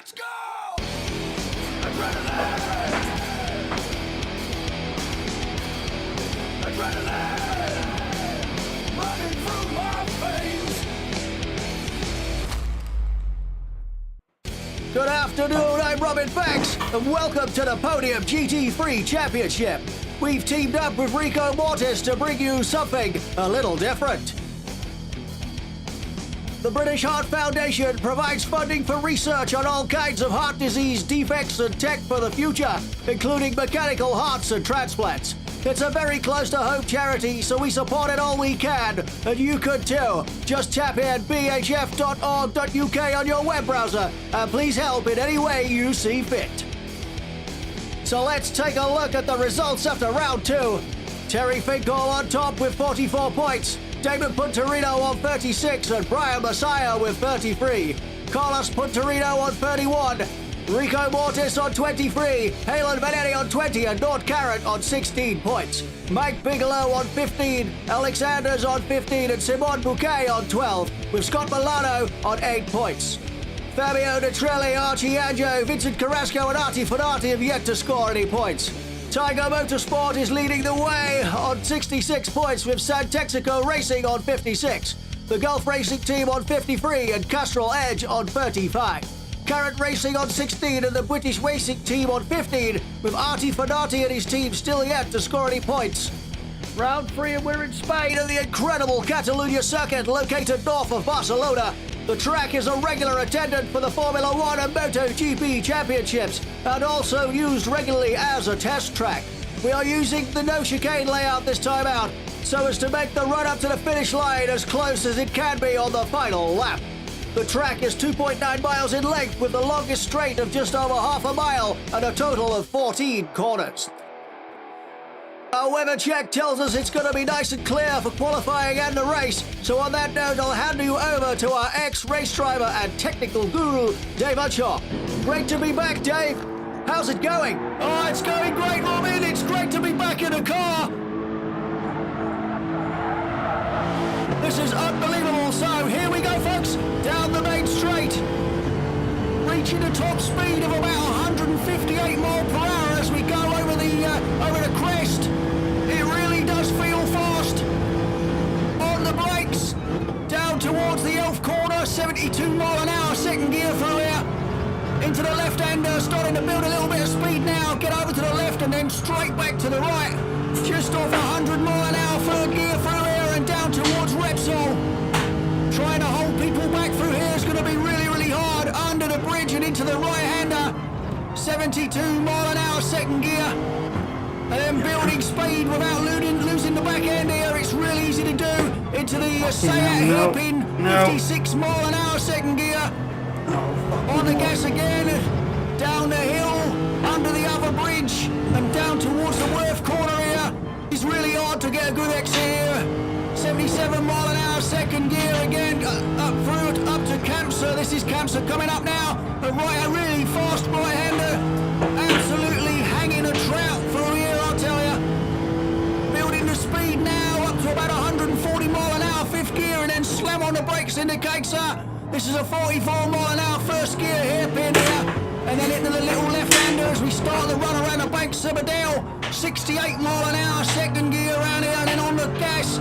Let's go! Adrenaline! Adrenaline! Running through my veins! Good afternoon, I'm Robin Banks, and welcome to the Podium GT3 Championship. We've teamed up with RICO MORTIS to bring you something a little different. The British Heart Foundation provides funding for research on all kinds of heart disease defects and tech for the future, including mechanical hearts and transplants. It's a very close-to-home charity, so we support it all we can, and you could too. Just tap in bhf.org.uk on your web browser, and please help in any way you see fit. So let's take a look at the results after round 2. Terry Finkel on top with 44 points. David Punterino on 36 and Brian Messiah with 33. Carlos Punterino on 31. Rico Mortis on 23. Halen Vanetti on 20 and Nord Carrot on 16 points. Mike Bigelow on 15. Alex Anders on 15 and Simon Bouquet on 12 with Scott Milano on 8 points. Fabio Detrelli, Archie Anjo, Vincent Carrasco and Artie Fenati have yet to score any points. Tiger Motorsport is leading the way on 66 points with San Texaco Racing on 56. The Gulf Racing Team on 53 and Castrol Edge on 35. Carrot Racing on 16 and the British Racing Team on 15 with Artie Fenati and his team still yet to score any points. Round 3 and we're in Spain at the incredible Catalunya circuit located north of Barcelona. The track is a regular attendant for the Formula 1 and MotoGP championships and also used regularly as a test track. We are using the no chicane layout this time out so as to make the run up to the finish line as close as it can be on the final lap. The track is 2.9 miles in length with the longest straight of just over half a mile and a total of 14 corners. Our weather check tells us it's going to be nice and clear for qualifying and the race, so on that note I'll hand you over to our ex-race driver and technical guru, Dave Unshaw. Great to be back, Dave. How's it going? Oh, it's going great, Robin. It's great to be back in a car. This is unbelievable, so here we go, folks, down the main straight. Reaching a top speed of about 158 miles per hour as we go over the crest. It really does feel fast. On the brakes, down towards the Elf corner, 72 mile an hour, second gear through here. Into the left-hander, starting to build a little bit of speed now. Get over to the left and then straight back to the right. Just off 100 mile an hour, third gear through here and down towards Repsol. Trying to hold people back through here is going to be really, really hard. Under the bridge and into the right-hander. 72 mile an hour, second gear. And then building speed without losing the back end here. It's really easy to do. Into the Seat hairpin, 56 mile an hour, second gear. On the gas again. Down the hill, under the other bridge, and down towards the Worth corner here. It's really hard to get a good exit here. 77 mile an hour, second gear again, up through it, up to Kamsa. This is Kamsa coming up now. A really fast right-hander. Absolutely hanging a trout through here, I'll tell you. Building the speed now, up to about 140 mile an hour, fifth gear, and then slam on the brakes indicates this is a 44 mile an hour, first gear hairpin here. And then into the little left-hander as we start the run around the bank, Sabadell. 68 mile an hour, second gear around here, and then on the gas.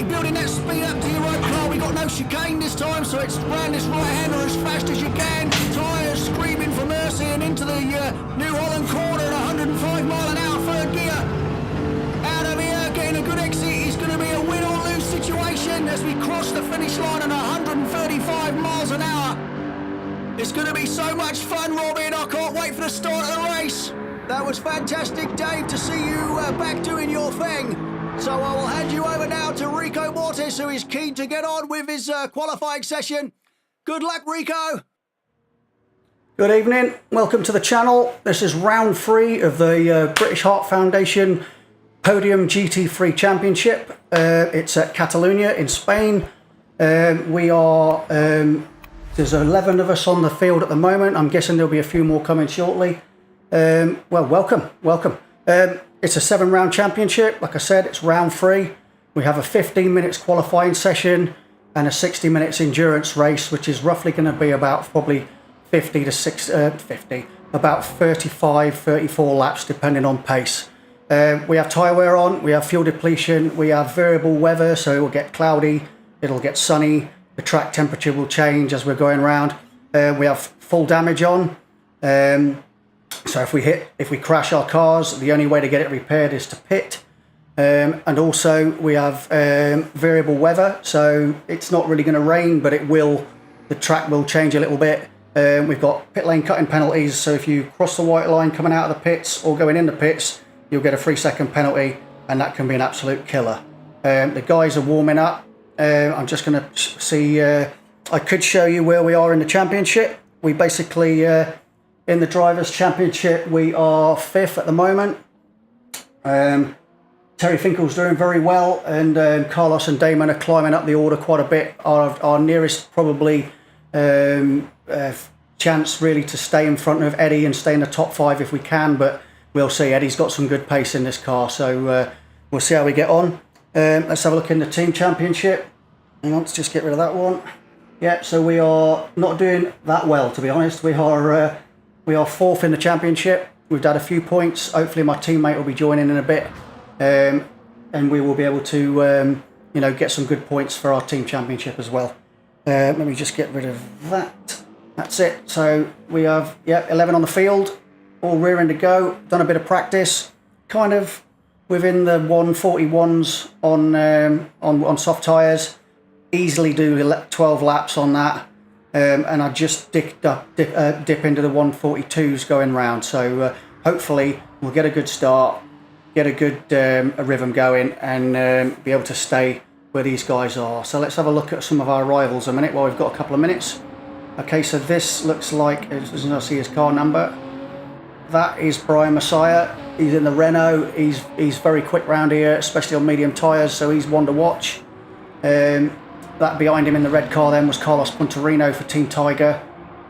Building that speed up to your right car. We got no chicane this time, so it's round this right-hander as fast as you can. Tyres screaming for mercy and into the New Holland corner at 105 mile an hour, third gear. Out of here, getting a good exit. It's going to be a win or lose situation as we cross the finish line at 135 miles an hour. It's going to be so much fun, Robin. I can't wait for the start of the race. That was fantastic, Dave, to see you back doing your thing. So I will hand you over now to Rico Mortis, who is keen to get on with his qualifying session. Good luck, Rico. Good evening. Welcome to the channel. This is round 3 of the British Heart Foundation Podium GT3 Championship. It's at Catalunya in Spain. There's 11 of us on the field at the moment. I'm guessing there'll be a few more coming shortly. Well, welcome. It's a 7-round championship. Like I said, it's round 3. We have a 15 minutes qualifying session and a 60 minutes endurance race, which is roughly going to be about probably 50 to 50, about 35, 34 laps depending on pace. We have tyre wear on, we have fuel depletion, we have variable weather, so it will get cloudy, it'll get sunny, the track temperature will change as we're going around. We have full damage on, so if we crash our cars, the only way to get it repaired is to pit. And also we have variable weather, so it's not really going to rain, but the track will change a little bit. We've got pit lane cutting penalties, so if you cross the white line coming out of the pits or going in the pits, you'll get a 3-second penalty, and that can be an absolute killer. The guys are warming up. I'm just going to see, I could show you where we are in the championship. We basically, in the Drivers' Championship, we are 5th at the moment. Terry Finkel's doing very well, and Carlos and Damon are climbing up the order quite a bit. Our nearest probably chance really to stay in front of Eddie and stay in the top 5 if we can, but we'll see. Eddie's got some good pace in this car, so we'll see how we get on. Let's have a look in the team championship. Hang on, let's just get rid of that one. Yeah, so we are not doing that well, to be honest. We are 4th in the championship. We've had a few points. Hopefully my teammate will be joining in a bit, and we will be able to get some good points for our team championship as well. Let me just get rid of that. That's it. So we have 11 on the field, all rearing to go. Done a bit of practice, kind of within the 141s on soft tyres. Easily do 12 laps on that, and I just dip into the 142s going round. So hopefully we'll get a good start, get a good rhythm going, and be able to stay where these guys are. So let's have a look at some of our rivals a minute while we've got a couple of minutes. Okay, so this looks like, as I see his car number, that is Brian Messiah. He's in the Renault. He's very quick round here, especially on medium tyres, so he's one to watch. That behind him in the red car then was Carlos Punterino for Team Tiger.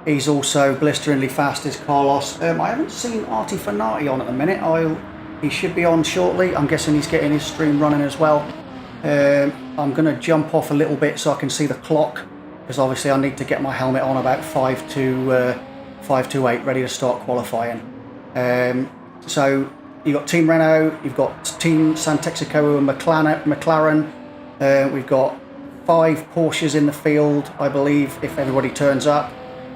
He's also blisteringly fast as Carlos. I haven't seen Artie Fanati on at the minute. He should be on shortly. I'm guessing he's getting his stream running as well. I'm going to jump off a little bit so I can see the clock, because obviously I need to get my helmet on about 5 to 8, ready to start qualifying. So you've got Team Renault, you've got Team Santexaco and McLaren. We've got 5 Porsches in the field, I believe, if everybody turns up.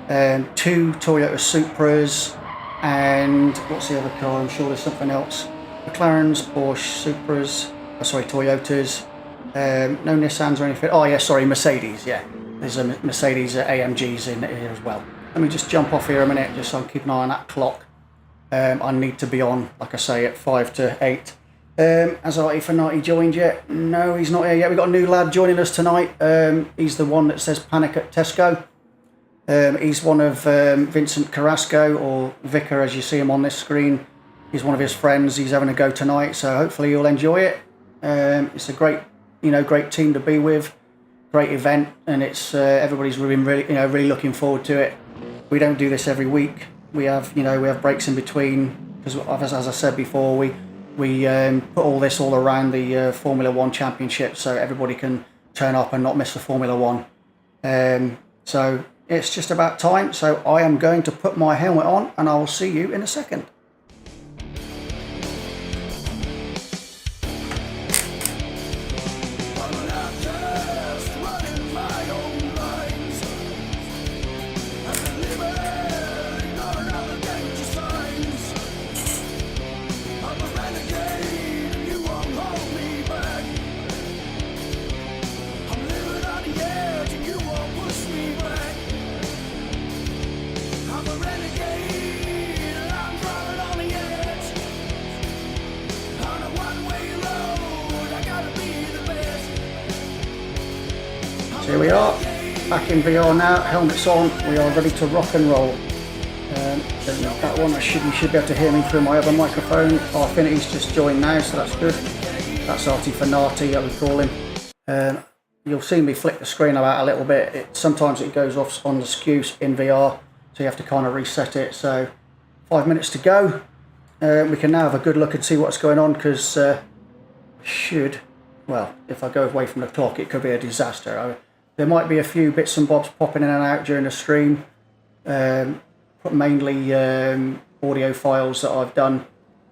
2 Toyota Supras, and what's the other car? I'm sure there's something else. McLarens, Porsche, Supras, Toyotas. No Nissans or anything. Oh yeah, sorry, Mercedes, yeah. There's a Mercedes AMGs in here as well. Let me just jump off here a minute, just so I can keep an eye on that clock. I need to be on, like I say, at 5 to 8. Has Artie Fanati joined yet? No, he's not here yet. We've got a new lad joining us tonight. He's the one that says Panic at Tesco. He's one of Vincent Carrasco, or Vicar as you see him on this screen. He's one of his friends. He's having a go tonight, so hopefully you'll enjoy it. It's a great team to be with, great event, and it's everybody's really looking forward to it. We don't do this every week. We have breaks in between, because as I said before, we put all this all around the Formula 1 Championship, so everybody can turn up and not miss the Formula 1. So it's just about time, so I am going to put my helmet on, and I will see you in a second. So here we are, back in VR now, helmets on, we are ready to rock and roll. That one, you should be able to hear me through my other microphone. Affinity's just joined now, so that's good. That's Artie Fanati, I would call him. You'll see me flick the screen about a little bit. Sometimes it goes off on the skew in VR, so you have to kind of reset it. So 5 minutes to go. We can now have a good look and see what's going on, because if I go away from the clock, it could be a disaster. There might be a few bits and bobs popping in and out during the stream. mainly audio files that I've done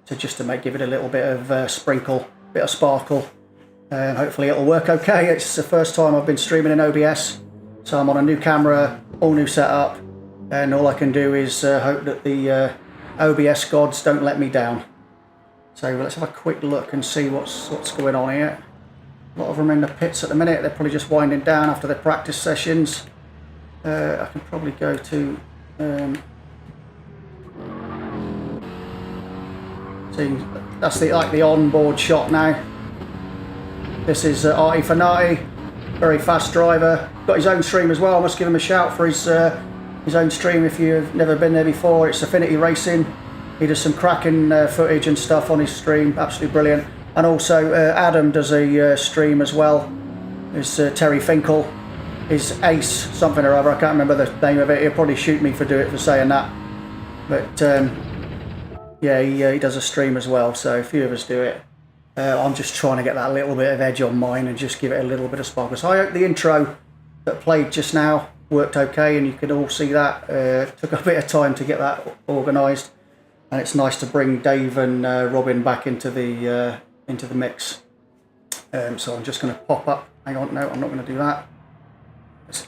to just to give it a little bit of sprinkle, bit of sparkle. Hopefully it'll work okay. It's the first time I've been streaming in OBS, so I'm on a new camera, all new setup, and all I can do is hope that the OBS gods don't let me down. So let's have a quick look and see what's going on here. A lot of them in the pits at the minute. They're probably just winding down after their practice sessions. I can probably go to see, that's the onboard shot now. This is Artie Fanati, very fast driver. Got his own stream as well. I must give him a shout for his own stream if you've never been there before. It's Affinity Racing. He does some cracking footage and stuff on his stream, absolutely brilliant. And also Adam does a stream as well. It's Terry Finkel. His Ace something or other, I can't remember the name of it. He'll probably shoot me for saying that. But yeah, he does a stream as well, so a few of us do it. I'm just trying to get that little bit of edge on mine and just give it a little bit of sparkle. So I hope the intro that played just now worked okay, and you can all see that. Took a bit of time to get that organised, and it's nice to bring Dave and Robin back into the mix. So I'm just going to pop up. Hang on, no, I'm not going to do that.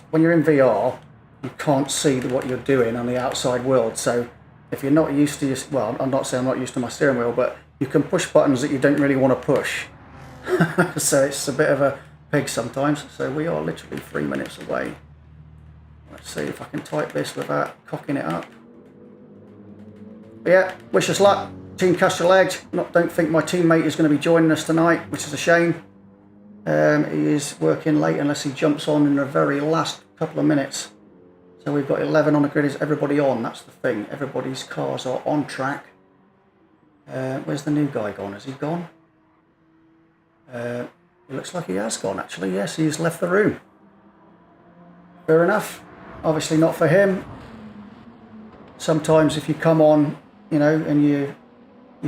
When you're in VR, you can't see what you're doing on the outside world. So if you're not used to well, I'm not saying I'm not used to my steering wheel, but you can push buttons that you don't really want to push. So it's a bit of a pig sometimes. So we are literally 3 minutes away. Let's see if I can type this without cocking it up. But yeah, wish us luck. Team CASTROL. Don't think my teammate is going to be joining us tonight, which is a shame. He is working late unless he jumps on in the very last couple of minutes. So we've got 11 on the grid. Is everybody on? That's the thing. Everybody's cars are on track. Where's the new guy gone? Has he gone? It looks like he has gone, actually. Yes, he's left the room. Fair enough. Obviously not for him. Sometimes if you come on, you know, and you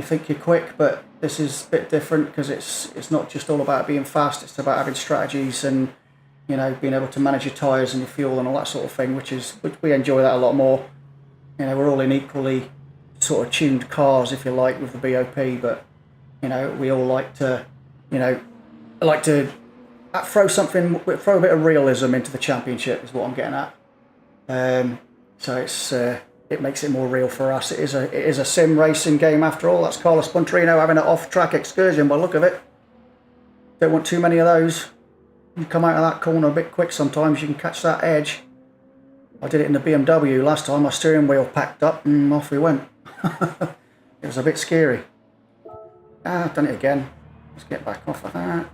think you're quick, but this is a bit different because it's not just all about being fast. It's about having strategies and, you know, being able to manage your tyres and your fuel and all that sort of thing, which we enjoy that a lot more. You know, we're all in equally sort of tuned cars, if you like, with the BOP, but, you know, we all like to, you know, throw a bit of realism into the championship is what I'm getting at. So it makes it more real for us. It is a sim racing game after all. That's Carlos Pontrino having an off-track excursion by the look of it. Don't want too many of those. You come out of that corner a bit quick sometimes, you can catch that edge. I did it in the BMW last time. My steering wheel packed up and off we went. It was a bit scary. I've done it again. Let's get back off of that.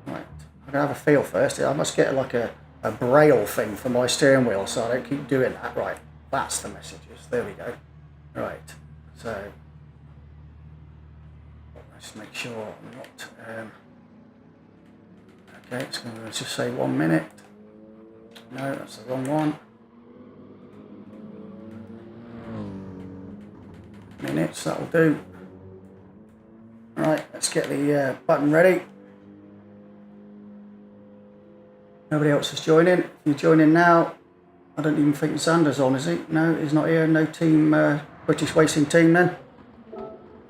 Right, I'm going to have a feel first. I must get like a braille thing for my steering wheel so I don't keep doing that. Right, that's the messages. There we go. Right, so let's make sure I'm not... okay, it's going to just say 1 minute. No, that's the wrong one. Minutes, that'll do. Right, let's get the button ready. Nobody else is joining. If you join in now, I don't even think Xander's on, is he? No, he's not here. No team, British Racing team then.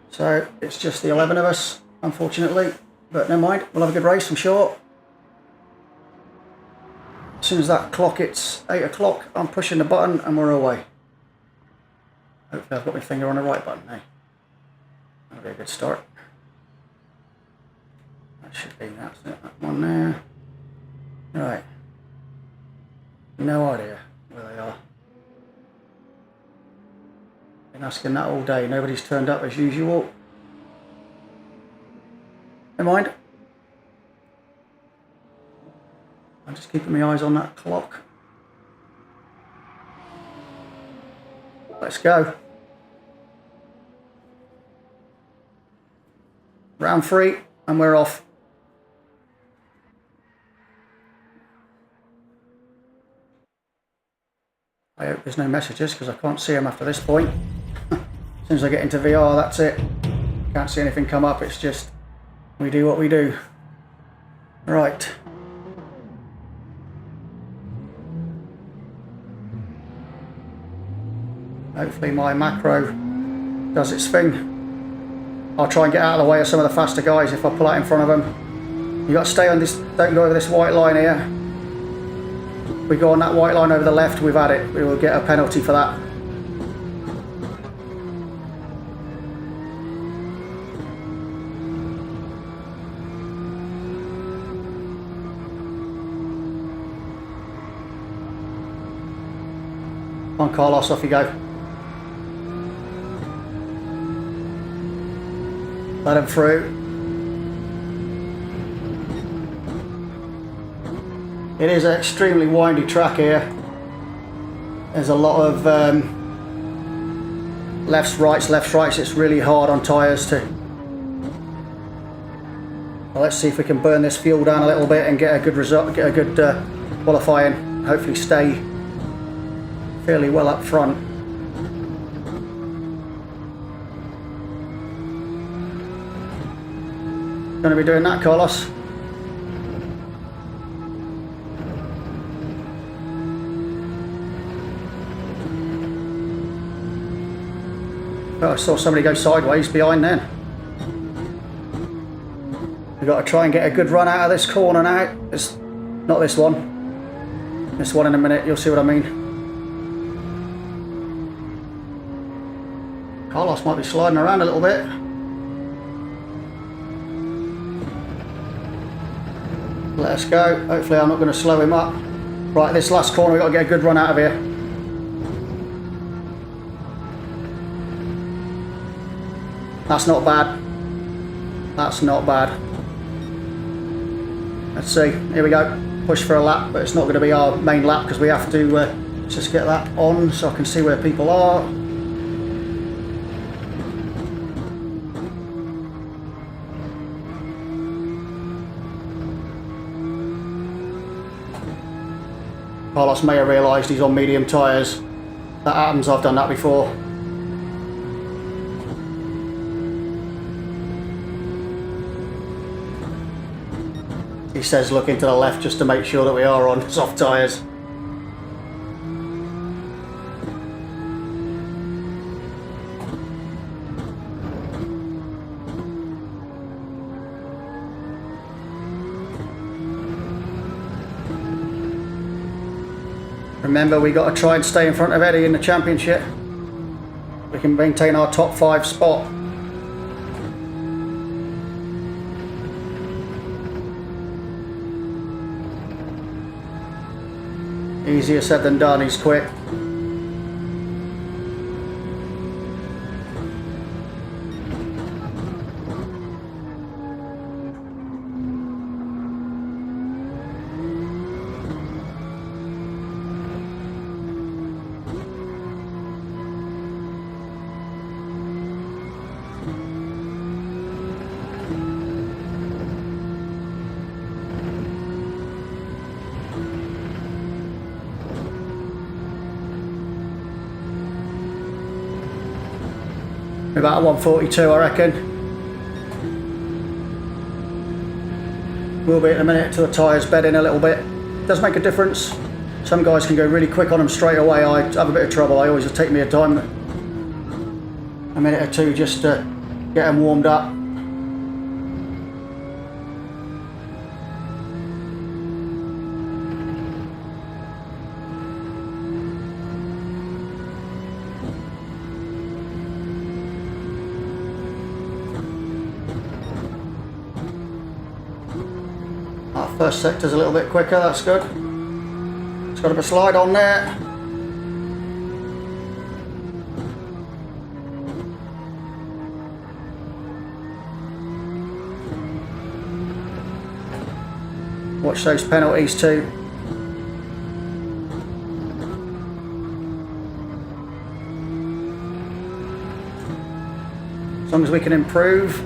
So it's just the 11 of us, unfortunately. But never mind, we'll have a good race, I'm sure. As soon as that clock hits 8 o'clock, I'm pushing the button and we're away. Hopefully I've got my finger on the right button, eh? That'll be a good start. That should be, that's it, that one there. Right. No idea where they are. Been asking that all day, nobody's turned up as usual. Never mind. I'm just keeping my eyes on that clock. Let's go. Round 3 and we're off. I hope there's no messages because I can't see them after this point. As soon as I get into VR, that's it. Can't see anything come up, it's just we do what we do. Right. Hopefully my macro does its thing. I'll try and get out of the way of some of the faster guys if I pull out in front of them. You got to stay on this, don't go over this white line here. If we go on that white line over the left, we've had it. We will get a penalty for that. Come on, Carlos, off you go. Let him through. It is an extremely windy track here. There's a lot of lefts, rights. It's really hard on tyres to. Well, let's see if we can burn this fuel down a little bit and get a good result, get a good qualifying. Hopefully stay fairly well up front. Going to be doing that, Carlos. Oh, I saw somebody go sideways behind then. We've got to try and get a good run out of this corner now. It's not this one. This one in a minute, you'll see what I mean. Carlos might be sliding around a little bit. Let us go. Hopefully I'm not going to slow him up. Right, this last corner we've got to get a good run out of here. That's not bad. That's not bad. Let's see. Here we go. Push for a lap, but it's not going to be our main lap because we have to just get that on so I can see where people are. Carlos may have realised he's on medium tyres. That happens, I've done that before. He says look into the left just to make sure that we are on soft tyres. Remember, we got to try and stay in front of Eddie in the championship. We can maintain our top 5 spot. Easier said than done, he's quick. About 142, I reckon. We'll be in a minute till the tyres bed in a little bit. Does make a difference. Some guys can go really quick on them straight away. I have a bit of trouble. I always take me a time, a minute or two just to get them warmed up. First sector's a little bit quicker, that's good. It's got a bit of slide on there. Watch those penalties too. As long as we can improve.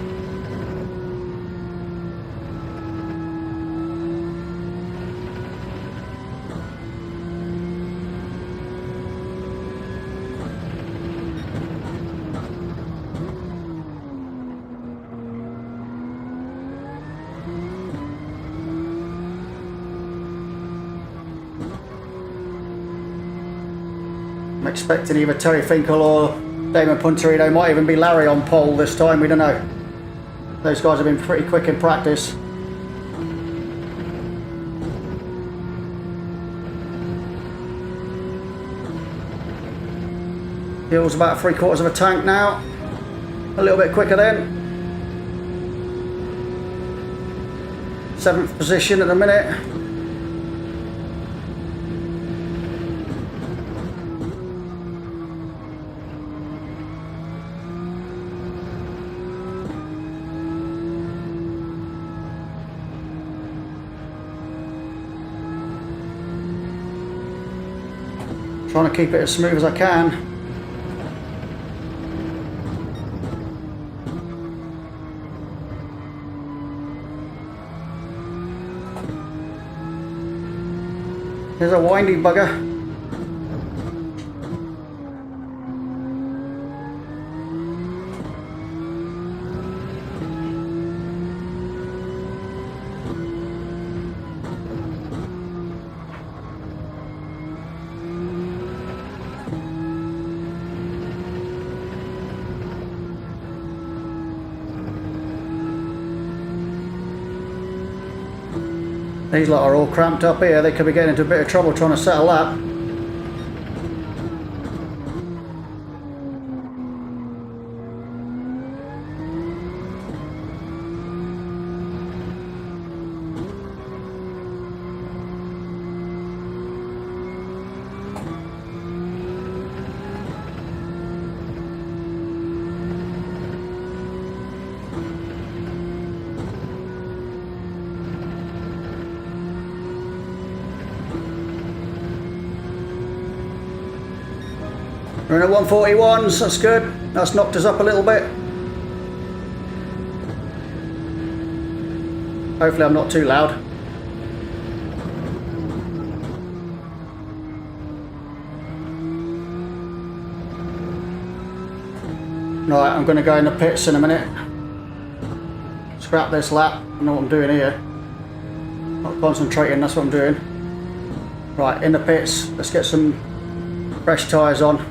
I'm expecting either Terry Finkel or Damon Punterino, might even be Larry on pole this time, we don't know. Those guys have been pretty quick in practice. Fuel's about 3/4 of a tank now. A little bit quicker then. 7th position at the minute. Trying to keep it as smooth as I can. Here's a windy bugger. These lot are all cramped up here, they could be getting into a bit of trouble trying to set a lap. We're in at 141s, that's good. That's knocked us up a little bit. Hopefully I'm not too loud. Right, I'm going to go in the pits in a minute. Scrap this lap, I know what I'm doing here. Not concentrating, that's what I'm doing. Right, in the pits, let's get some fresh tyres on.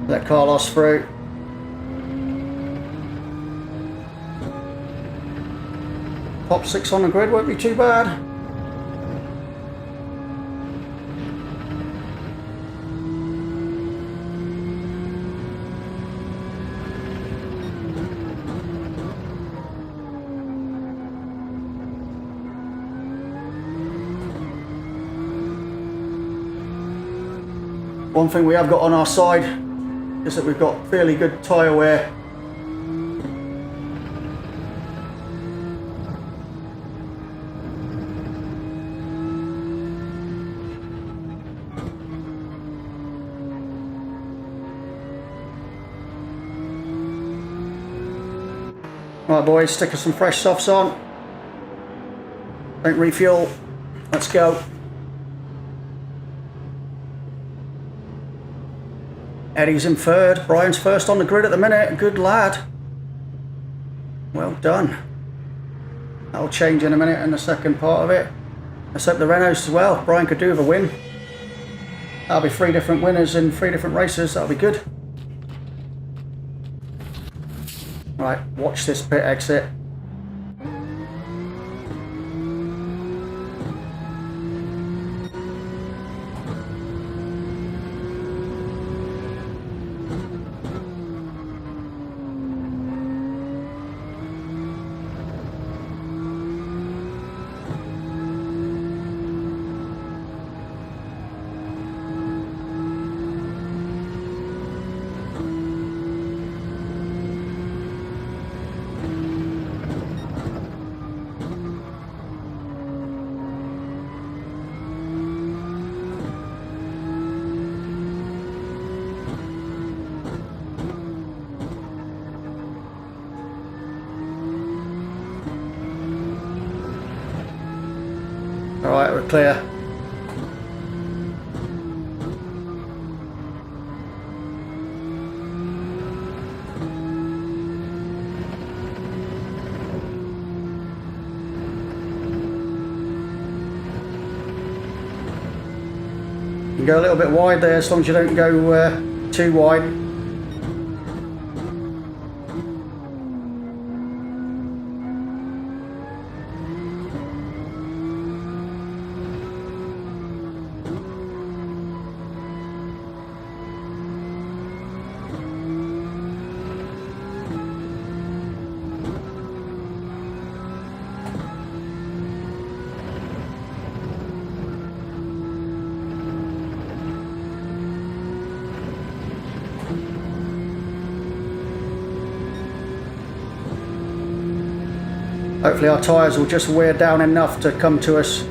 Let Carlos through. Top 6 on the grid won't be too bad. One thing we have got on our side is that we've got fairly good tyre wear. Right boys, stick us some fresh softs on. Don't refuel. Let's go. Eddie's in 3rd, Brian's 1st on the grid at the minute, good lad. Well done. That'll change in a minute in the second part of it. Let's hope the Renaults as well, Brian could do with a win. That'll be 3 different winners in 3 different races, that'll be good. Right, watch this pit exit. Right, we're clear. You can go a little bit wide there as long as you don't go too wide. Hopefully our tyres will just wear down enough to come to us.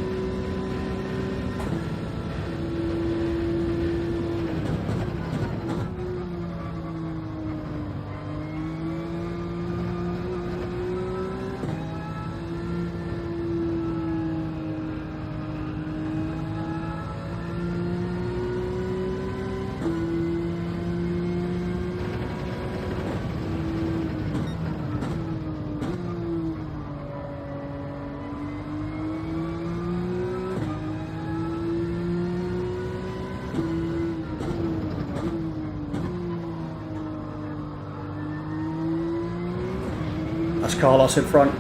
That's Carlos in front.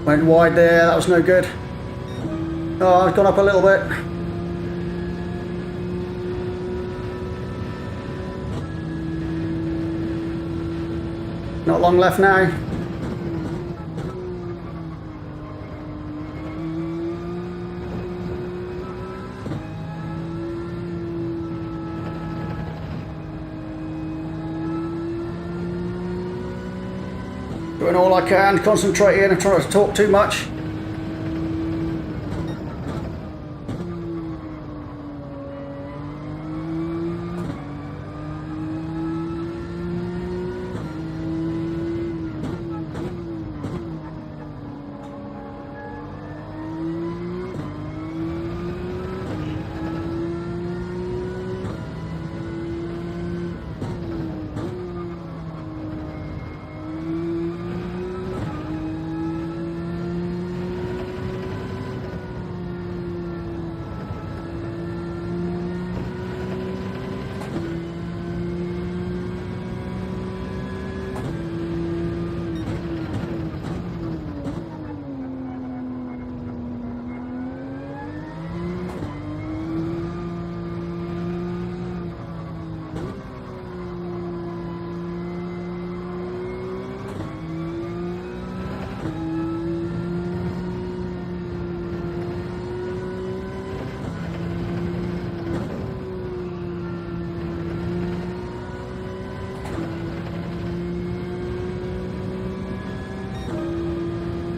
Went wide there, that was no good. Oh, I've gone up a little bit. Not long left now. Doing all I can, concentrating and trying to talk too much.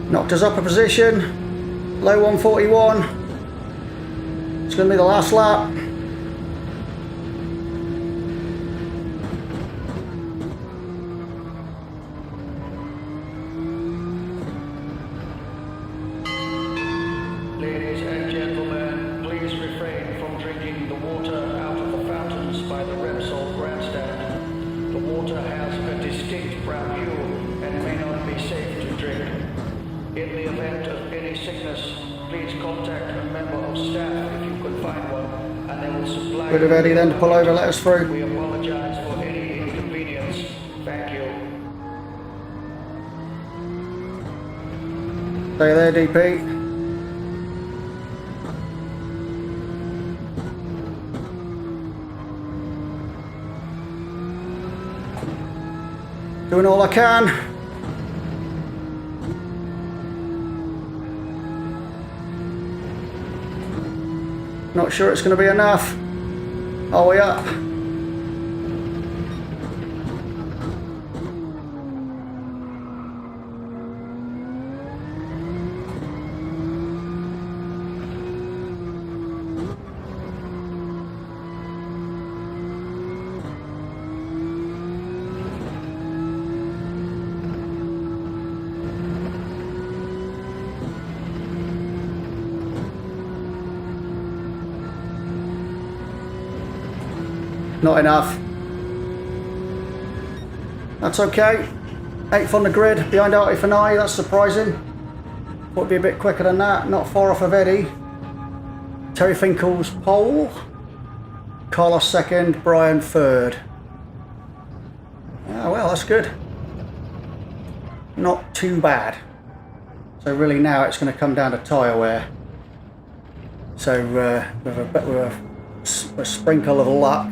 Knocked us up a position, low 141. It's going to be the last lap. Ladies and gentlemen, please refrain from drinking the water out of the fountains by the Repsol grandstand. The water has a distinct brown hue and may not be safe to drink. In the event of any sickness, please contact a member of staff if you could find one, and they will supply. Bit of Eddie then to pull over, let us through. We apologize for any inconvenience. Thank you. Stay there, DP. Doing all I can. Not sure it's going to be enough. Are we up? Not enough. That's okay. 8th on the grid, behind Artie Fanai, that's surprising. Thought it'd be a bit quicker than that, not far off of Eddie. Terry Finkel's pole. Carlos 2nd, Brian 3rd. Ah, well, that's good. Not too bad. So really now it's going to come down to tyre wear. So with a sprinkle of luck.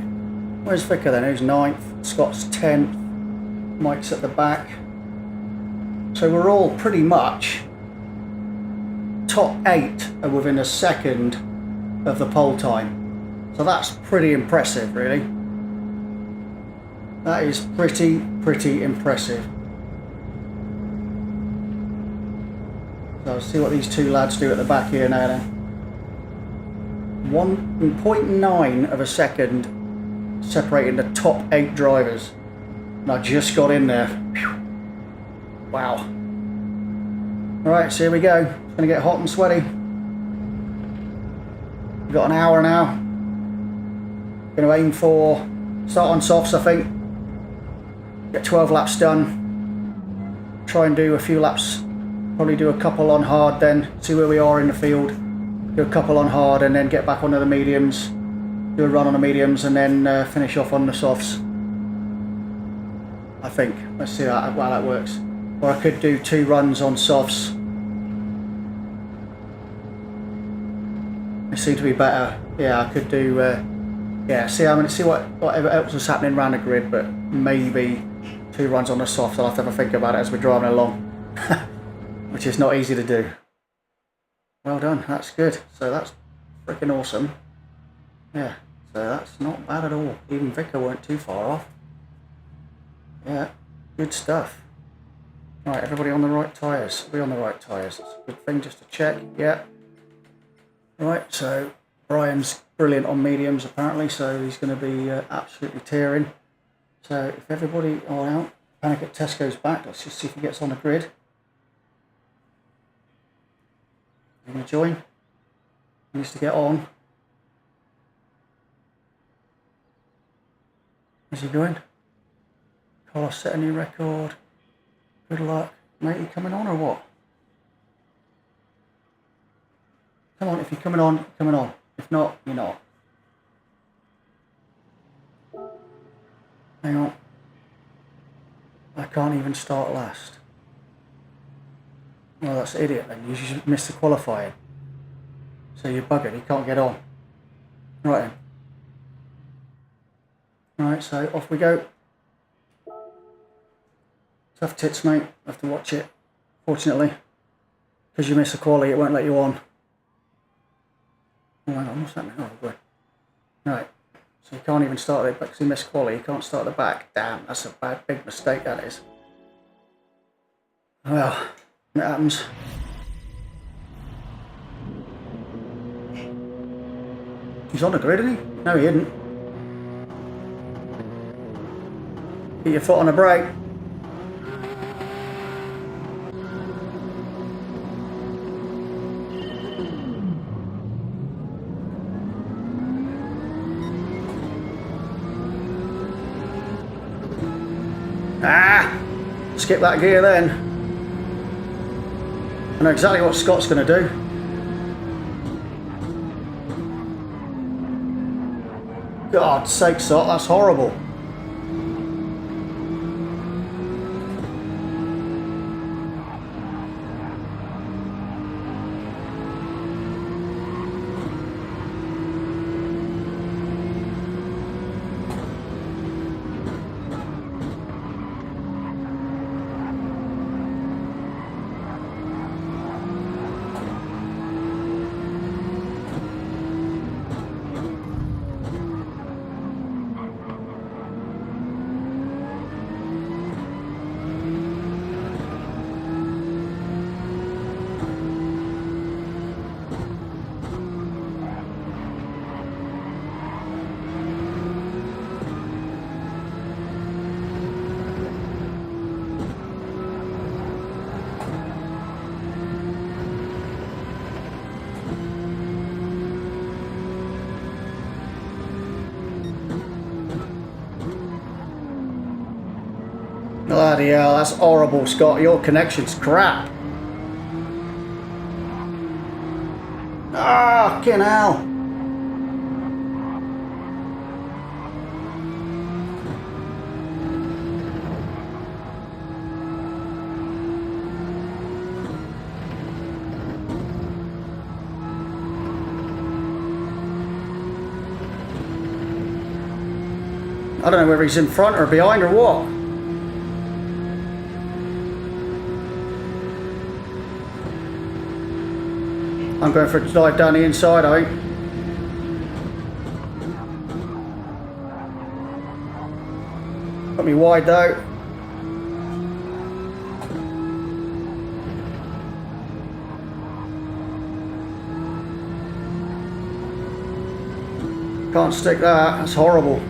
Where's Vicar then? Who's 9th? Scott's 10th. Mike's at the back. So we're all pretty much top 8 are within a second of the pole time. So that's pretty impressive, really. That is pretty impressive. So I'll see what these two lads do at the back here now then. 1.9 of a second separating the top 8 drivers, and I just got in there. Whew. Wow. Alright, so here we go. It's going to get hot and sweaty. We've got an hour now. Going to aim for start on softs, I think. Get 12 laps done. Try and do a few laps. Probably do a couple on hard then. See where we are in the field. Do a couple on hard and then get back onto the mediums. Do a run on the mediums and then finish off on the softs. I think. Let's see how that works. Or I could do 2 runs on softs. They seem to be better. Yeah, I could do. Yeah, see whatever else is happening around the grid, but maybe 2 runs on the softs. I'll have to have a think about it as we're driving along, which is not easy to do. Well done. That's good. So that's freaking awesome. Yeah, so that's not bad at all. Even Vicar weren't too far off. Yeah, good stuff. Right, everybody on the right tyres. We're on the right tyres. That's a good thing just to check. Yeah. Right, so Brian's brilliant on mediums apparently, so he's going to be absolutely tearing. So if everybody are out, Panic at Tesco's back. Let's just see if he gets on the grid. You going to join? He needs to get on. Where's he going? Carlos set a new record. Good luck. Mate, you coming on or what? Come on, if you're coming on, you're coming on. If not, you're not. Hang on. I can't even start last. Well, that's an idiot then. You just missed the qualifying. So you're buggered, you can't get on. Right then. Right, so off we go. Tough tits, mate. I have to watch it. Fortunately, because you miss a quali, it won't let you on. Oh, hang on, what's happening? Oh, good. Right, so you can't even start it because you missed quali. You can't start the back. Damn, that's a big mistake, that is. Well, it happens. He's on the grid, isn't he? No, he isn't. Get your foot on the brake. Ah! Skip that gear then. I know exactly what Scott's going to do. God's sake, Scott, that's horrible. Bloody hell, that's horrible, Scott. Your connection's crap. Ah, fucking hell. I don't know whether he's in front or behind or what. I'm going for a dive down the inside, I think. Got me wide though. Can't stick that, that's horrible.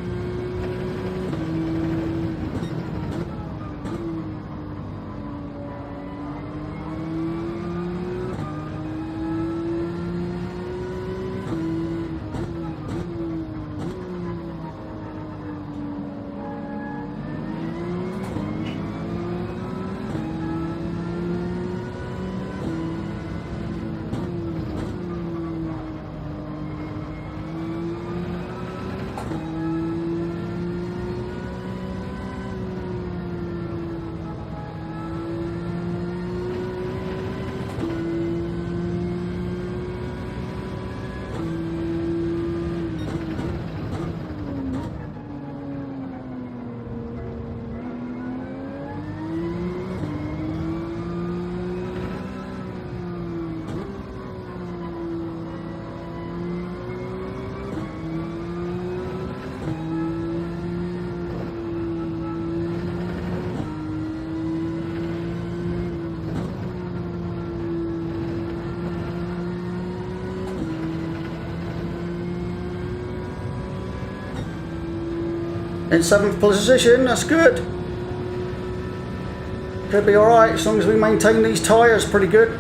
In 7th position, that's good. Could be alright as long as we maintain these tyres pretty good.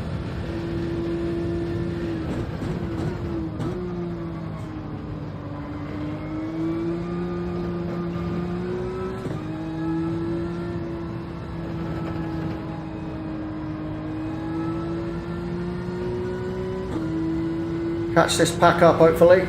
Catch this pack up hopefully.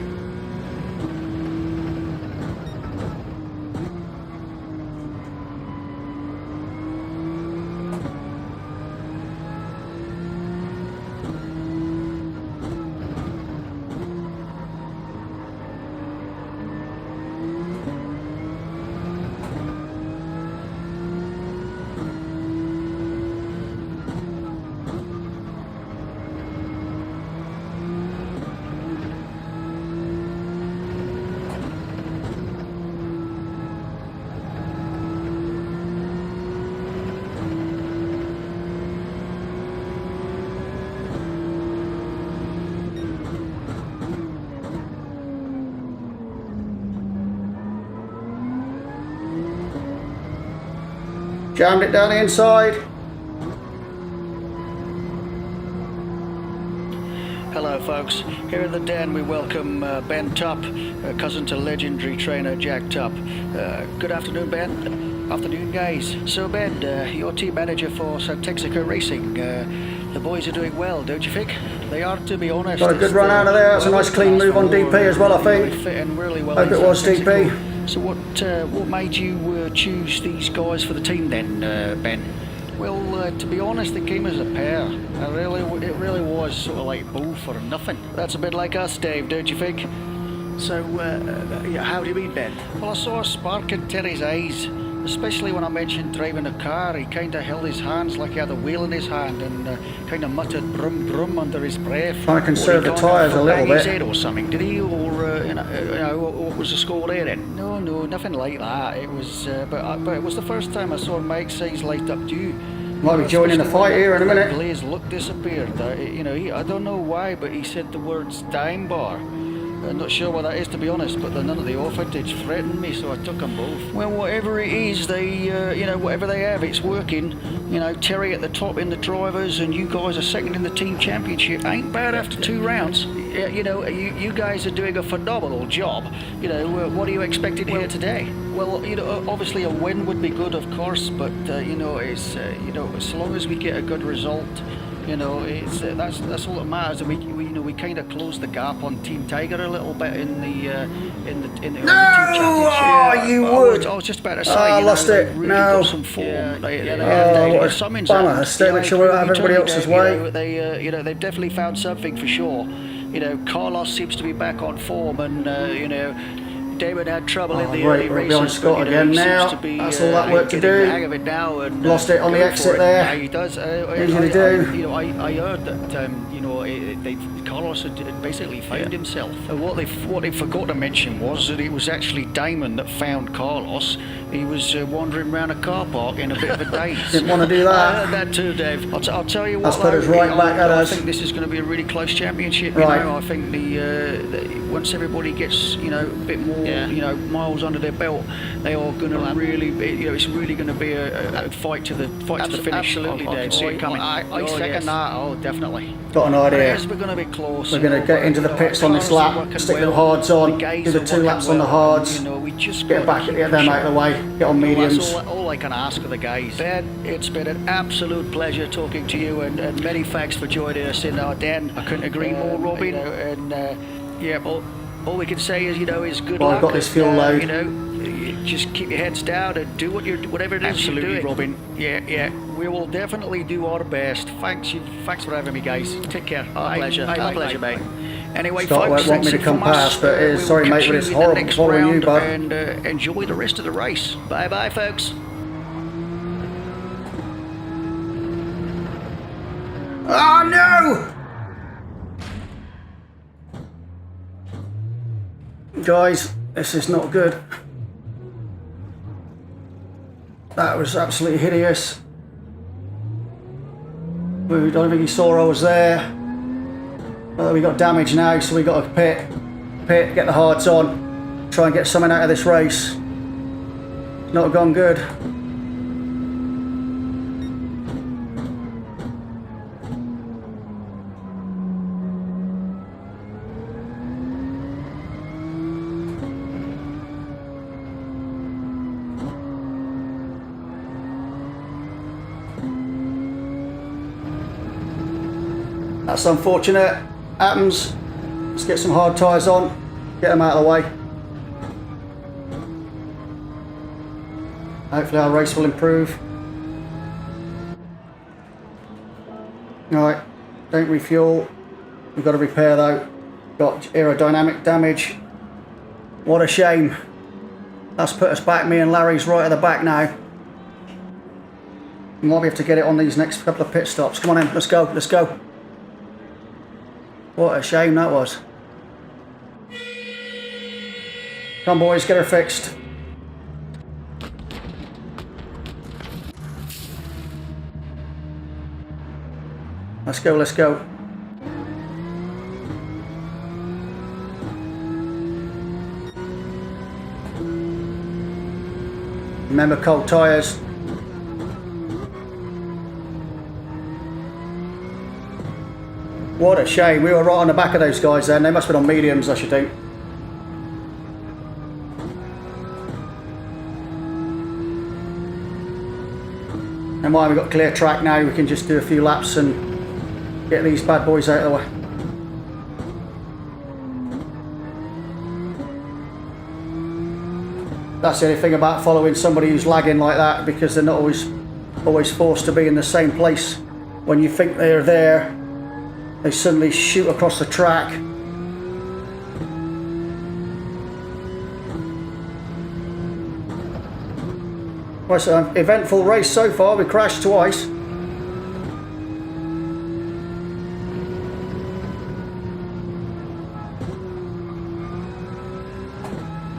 Jammed it down the inside. Hello folks, here in the den we welcome Ben Tupp, cousin to legendary trainer Jack Tupp. Good afternoon Ben. Afternoon guys. So Ben, you're team manager for Santexica Racing. The boys are doing well, don't you think? They are, to be honest. Got a good run out of there, that's a nice clean move on DP as well I think. Fitting really well. Hope it was DP. So what made you choose these guys for the team then, Ben? Well, to be honest, they came as a pair. It really was sort of like both or nothing. That's a bit like us, Dave, don't you think? So, how do you mean, Ben? Well, I saw a spark in Terry's eyes, especially when I mentioned driving a car. He kind of held his hands like he had a wheel in his hand and kind of muttered brum brum under his breath. Trying to conserve the tyres a little bit. His head or something, did he? Or what was the score there then? No, nothing like that. It was, but it was the first time I saw Mike's eyes light up too. Might be joining the fight here in a minute. Blaze look disappeared. I don't know why, but he said the words time bar. I'm not sure what that is, to be honest, but none of the orphanage threatened me, so I took them both. Well, whatever it is, they, you know, whatever they have, it's working. You know, Terry at the top in the drivers, and you guys are second in the team championship. Ain't bad after 2 rounds. Yeah, you know, you guys are doing a phenomenal job. You know, what are you expecting here today? Well, you know, obviously a win would be good, of course, but you know, it's you know, as long as we get a good result. You know, it's that's all that matters. And we you know, we kind of closed the gap on Team Tiger a little bit in the team championship. Oh, you would. I was just about to say. I lost it. Really No. got some form. What a bummer. Let's stay, make sure we don't have everybody else's way. You know, they've definitely found something for sure. You know, Carlos seems to be back on form, and you know, Damon had trouble in the early races. Behind Scott again now. That's all that work to do. The hang of it now, and lost it on the exit there. Yeah, he does. Usually do. You know, I heard that you know, Carlos had basically found himself. And what they forgot to mention was that it was actually Damon that found Carlos. He was wandering around a car park in a bit of a daze. Didn't want to do that. I heard that too, Dave. I'll tell you what. That's put us right back at us. I think this is going to be a really close championship. Right. You know, I think the once everybody gets, you know, a bit more, you know, miles under their belt, they are going to really be, you know, it's really going to be a fight to the finish. Absolutely, Dave. See it coming. I second that. Oh, definitely. Got an idea. We're going to be close. We're going to get into the pits on this lap, stick the hards on, do the 2 laps on the hards, get back, get them out of the way, get on mediums. That's all I can ask of the guys. Ben, it's been an absolute pleasure talking to you, and many thanks for joining us in Ardennes. I couldn't agree more, Robin. You know, and yeah, all we can say is, you know, is good luck. I've got this fuel load. You know, you just keep your heads down and do whatever it is you're doing. Robin. Yeah. We will definitely do our best. Thanks for having me, guys. Take care. My pleasure, mate. Anyway, Scott folks, won't want me to come past, but it is, sorry mate, but it's horrible following you, bud. And enjoy the rest of the race. Bye, folks. Oh no! Guys, this is not good. That was absolutely hideous. I don't think he saw I was there. Well, we got damage now, so we got to pit, get the hards on, try and get something out of this race. It's not gone good. That's unfortunate. Happens. Let's get some hard tyres on, get them out of the way. Hopefully our race will improve. Alright, don't refuel. We've got to repair though. Got aerodynamic damage. What a shame. That's put us back, me and Larry's right at the back now. We might be able to get it on these next couple of pit stops. Come on in, let's go, let's go. What a shame that was. Come on boys, get her fixed. Let's go, let's go. Remember cold tyres. What a shame, we were right on the back of those guys then. They must have been on mediums, I should think. And why we've got clear track now, we can just do a few laps and get these bad boys out of the way. That's the only thing about following somebody who's lagging like that, because they're not always forced to be in the same place. When you think they're there, they suddenly shoot across the track. Well, it's an eventful race so far. We crashed twice.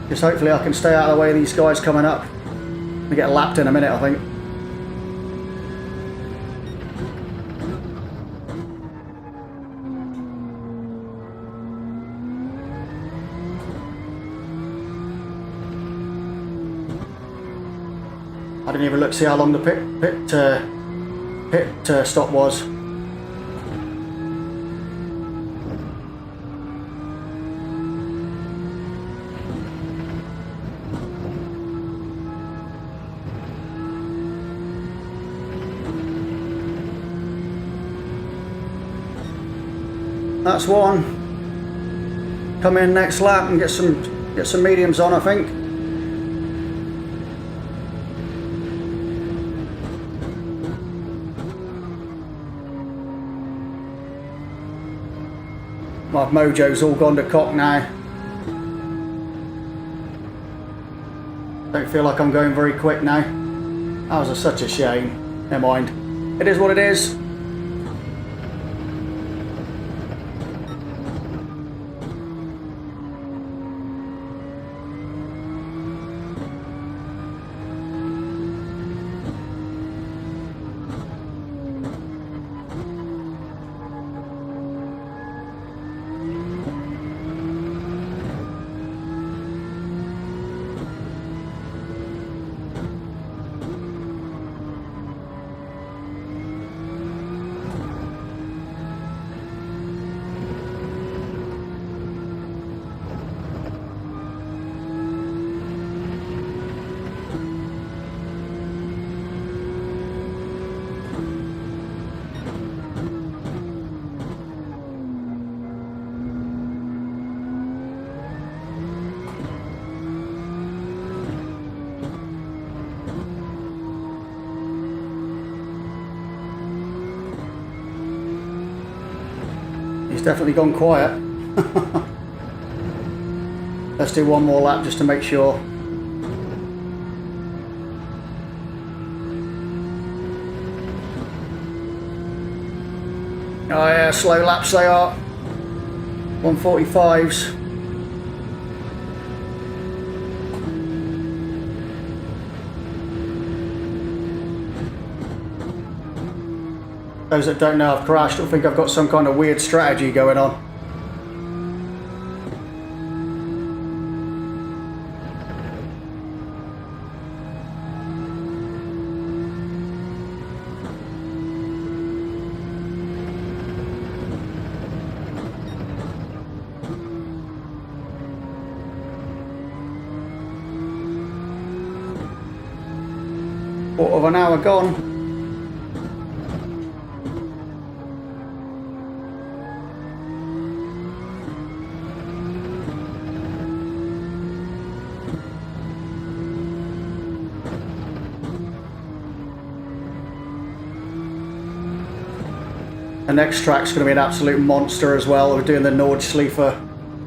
Just hopefully I can stay out of the way of these guys coming up. We get lapped in a minute, I think. I didn't even look to see how long the pit stop was. That's one. Come in next lap and get some mediums on, I think. My mojo's all gone to cock now. Don't feel like I'm going very quick now. That was such a shame. Never mind. It is what it is. He's definitely gone quiet. Let's do one more lap just to make sure. Oh yeah, slow laps they are. 145s. Those that don't know I've crashed will think I've got some kind of weird strategy going on. Quarter of an hour gone. The next track's going to be an absolute monster as well. We're doing the Nordschleife,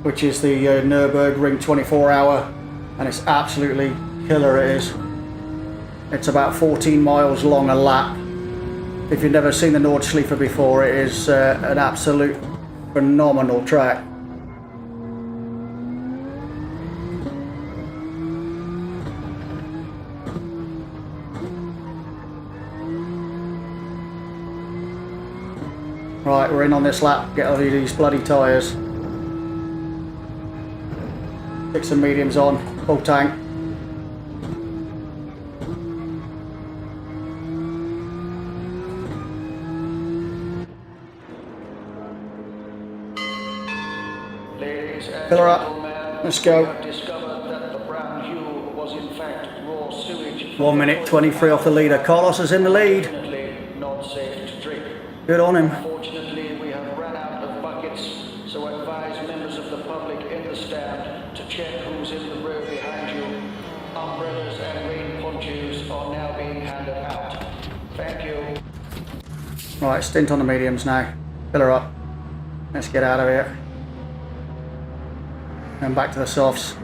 which is the Nürburgring 24-hour, and it's absolutely killer. It is. It's about 14 miles long a lap. If you've never seen the Nordschleife before, it is an absolute phenomenal track. Right, we're in on this lap. Get all these bloody tyres. Stick some mediums on. Full tank. Fill her up. Let's go. 1 minute 23 off the leader. Carlos is in the lead. Good on him. Unfortunately, we have run out of buckets, so advise members of the public in the stand to check who's in the row behind you. Umbrellas and rain ponchos are now being handed out. Thank you. Right, stint on the mediums now. Fill her up. Let's get out of here. And back to the softs.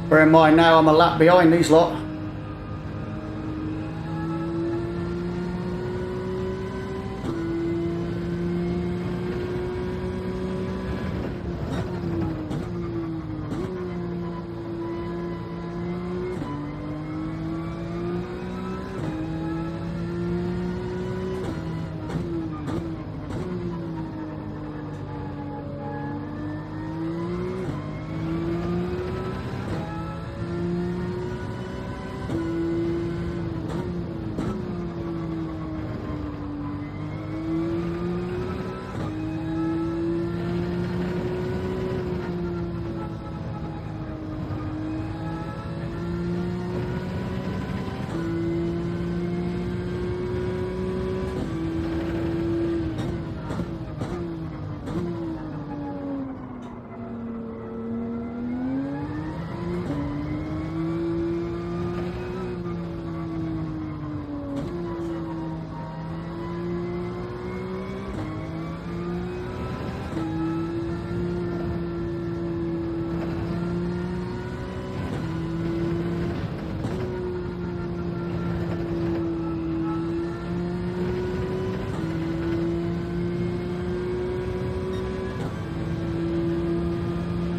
Bear in mind now I'm a lap behind these lot.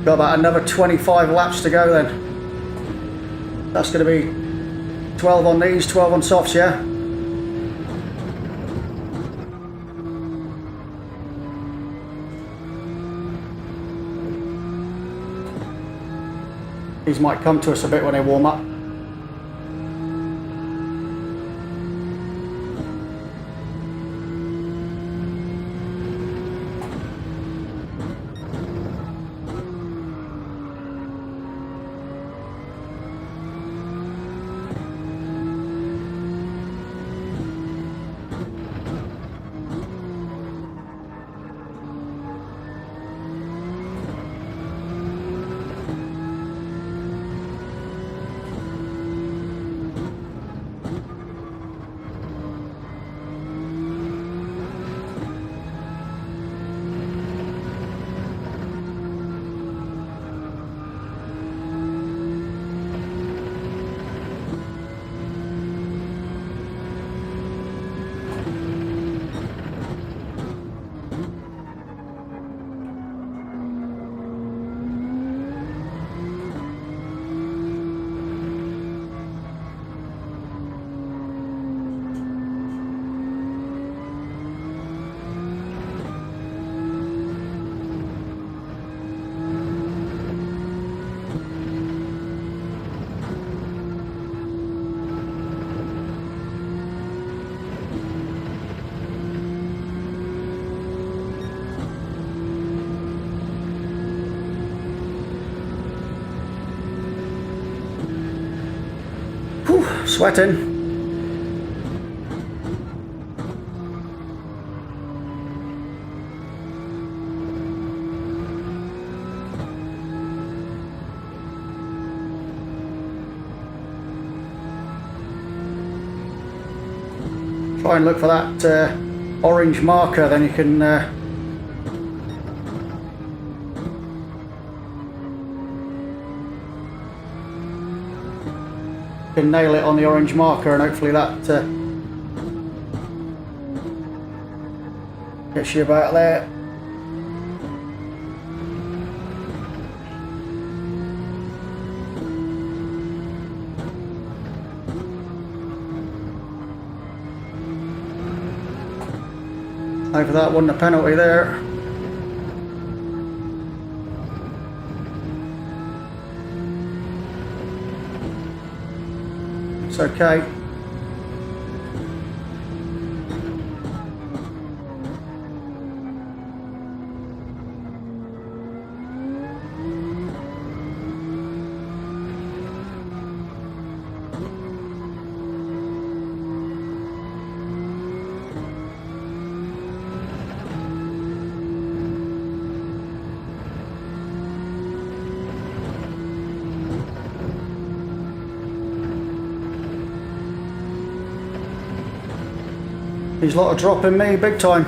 Got about another 25 laps to go then. That's going to be 12 on these, 12 on softs, yeah? These might come to us a bit when they warm up. Sweating. Try and look for that orange marker, then you can nail it on the orange marker, and hopefully that gets you about there. Hopefully that wasn't a penalty there. It's okay. These lot are dropping me big time.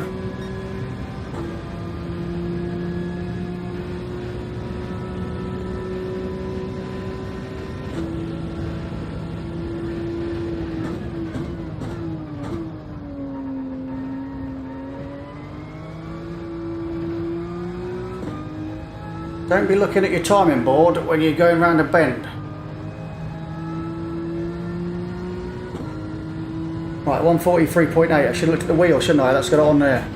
Don't be looking at your timing board when you're going round a bend. Right, 143.8. I should have looked at the wheel, shouldn't I? That's got it on there.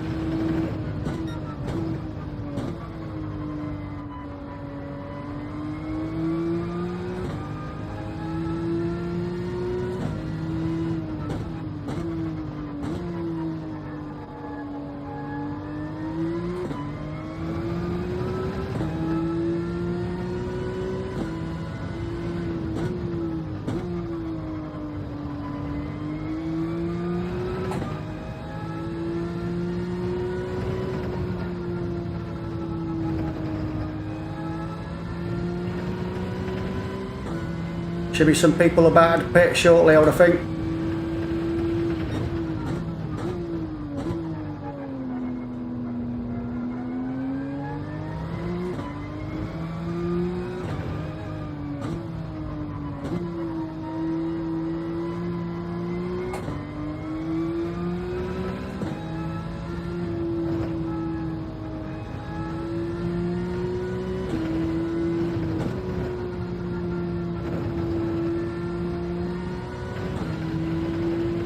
Should be some people about to pit shortly, I would think.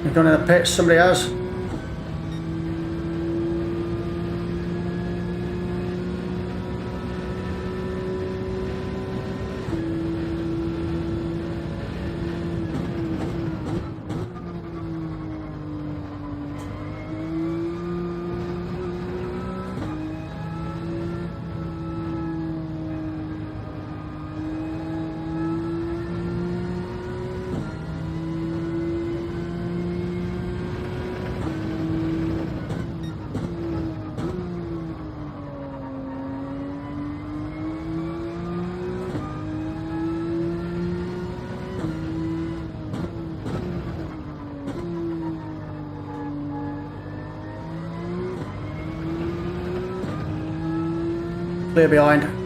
They've gone in the pits, somebody has. Clear behind.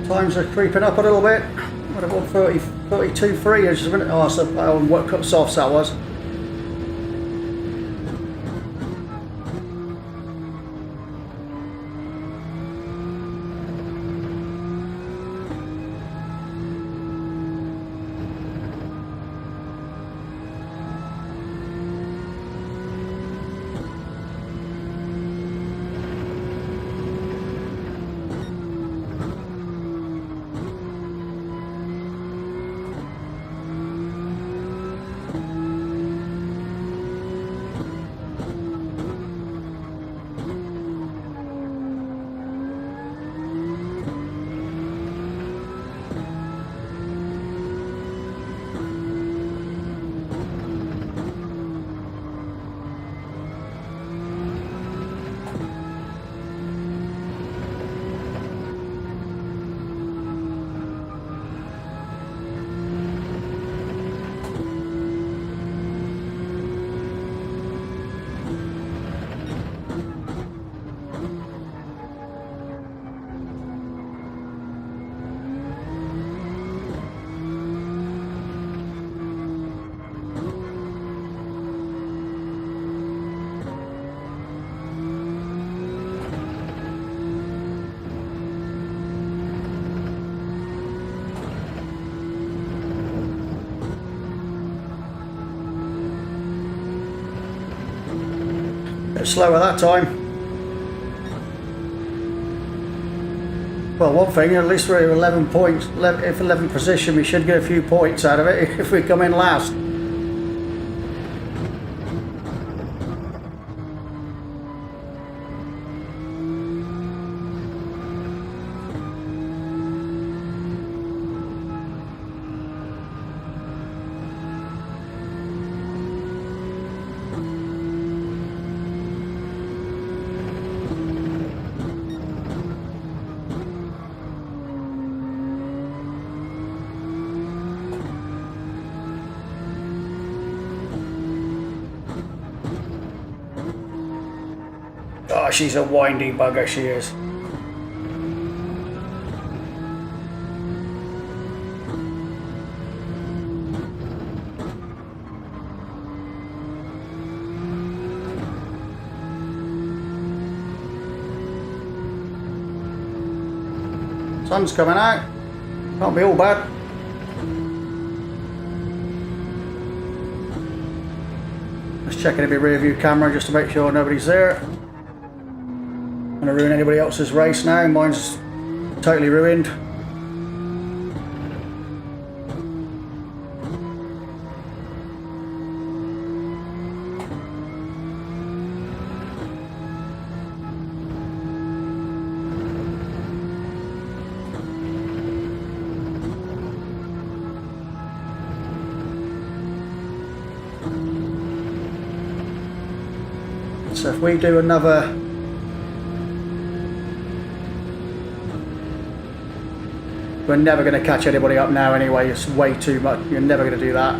Times are creeping up a little bit. What about 32.3 just a minute? Oh, so what cut softs that was. Bit slower that time. Well, one thing, at least we're 11 points, if 11th position, we should get a few points out of it if we come in last. Oh, she's a windy bugger, she is. Sun's coming out. Can't be all bad. Just checking every rear view camera just to make sure nobody's there. Gonna ruin anybody else's race now. Mine's totally ruined. So if we do another... We're never going to catch anybody up now anyway, it's way too much, you're never going to do that.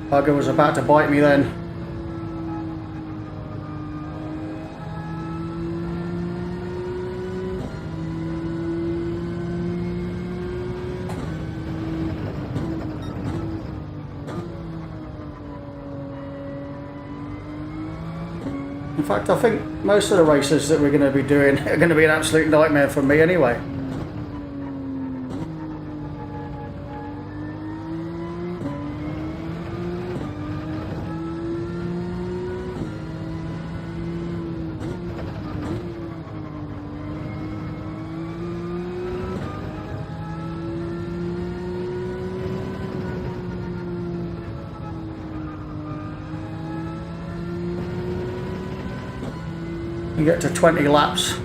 Bugger was about to bite me then. In fact, I think most of the races that we're going to be doing are going to be an absolute nightmare for me anyway. You get to 20 laps.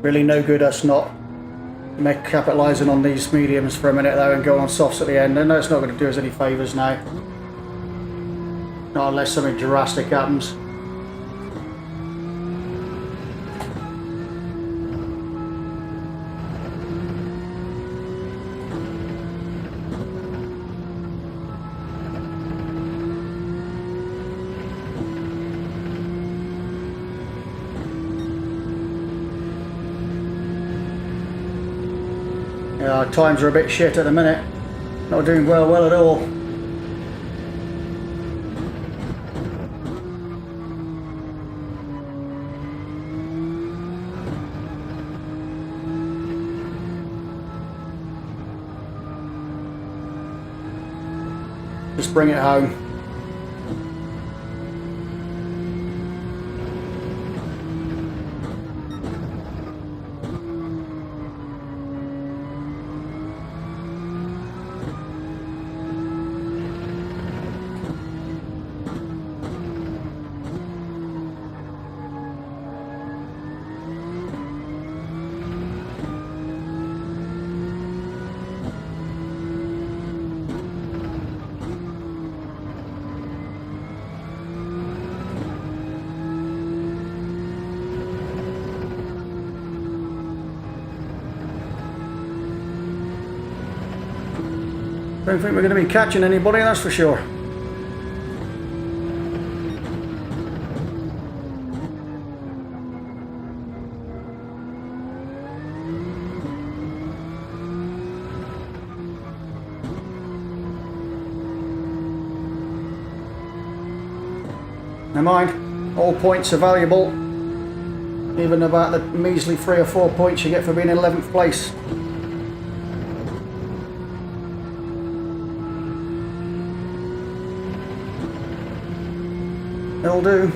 Really no good us not capitalising on these mediums for a minute though and going on softs at the end. I know it's not going to do us any favours now. Not unless something drastic happens. Yeah, our times are a bit shit at the minute. Not doing well at all. Just bring it home. Don't think we're going to be catching anybody, that's for sure. Never mind, all points are valuable, even about the measly 3 or 4 points you get for being in 11th place. It'll do.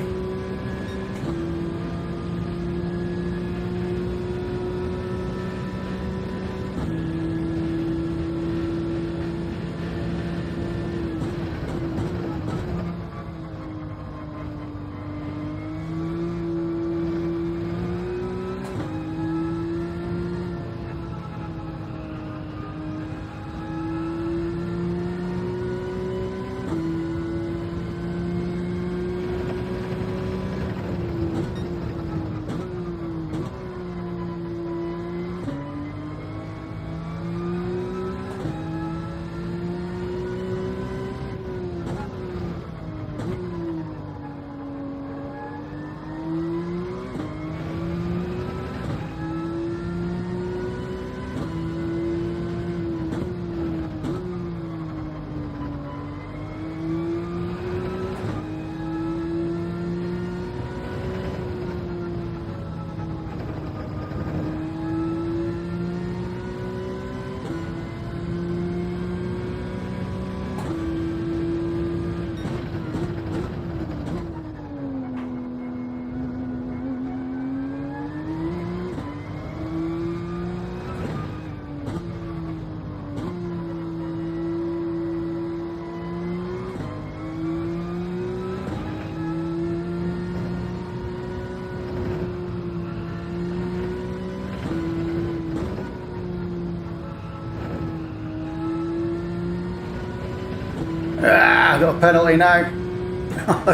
Ah, I got a penalty now.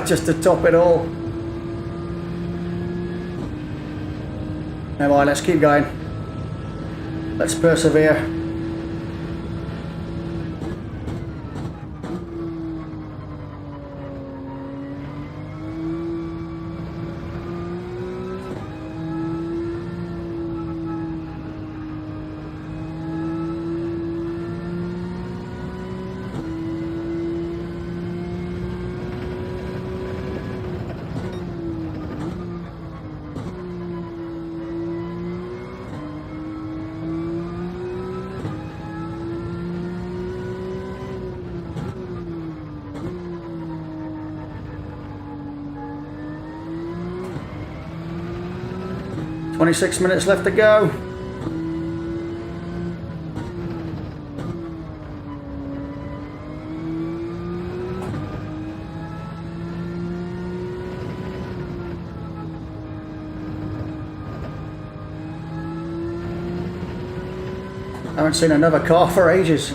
Just to top it all. Never mind, let's keep going. Let's persevere. "26 minutes left to go." I haven't seen another car for ages.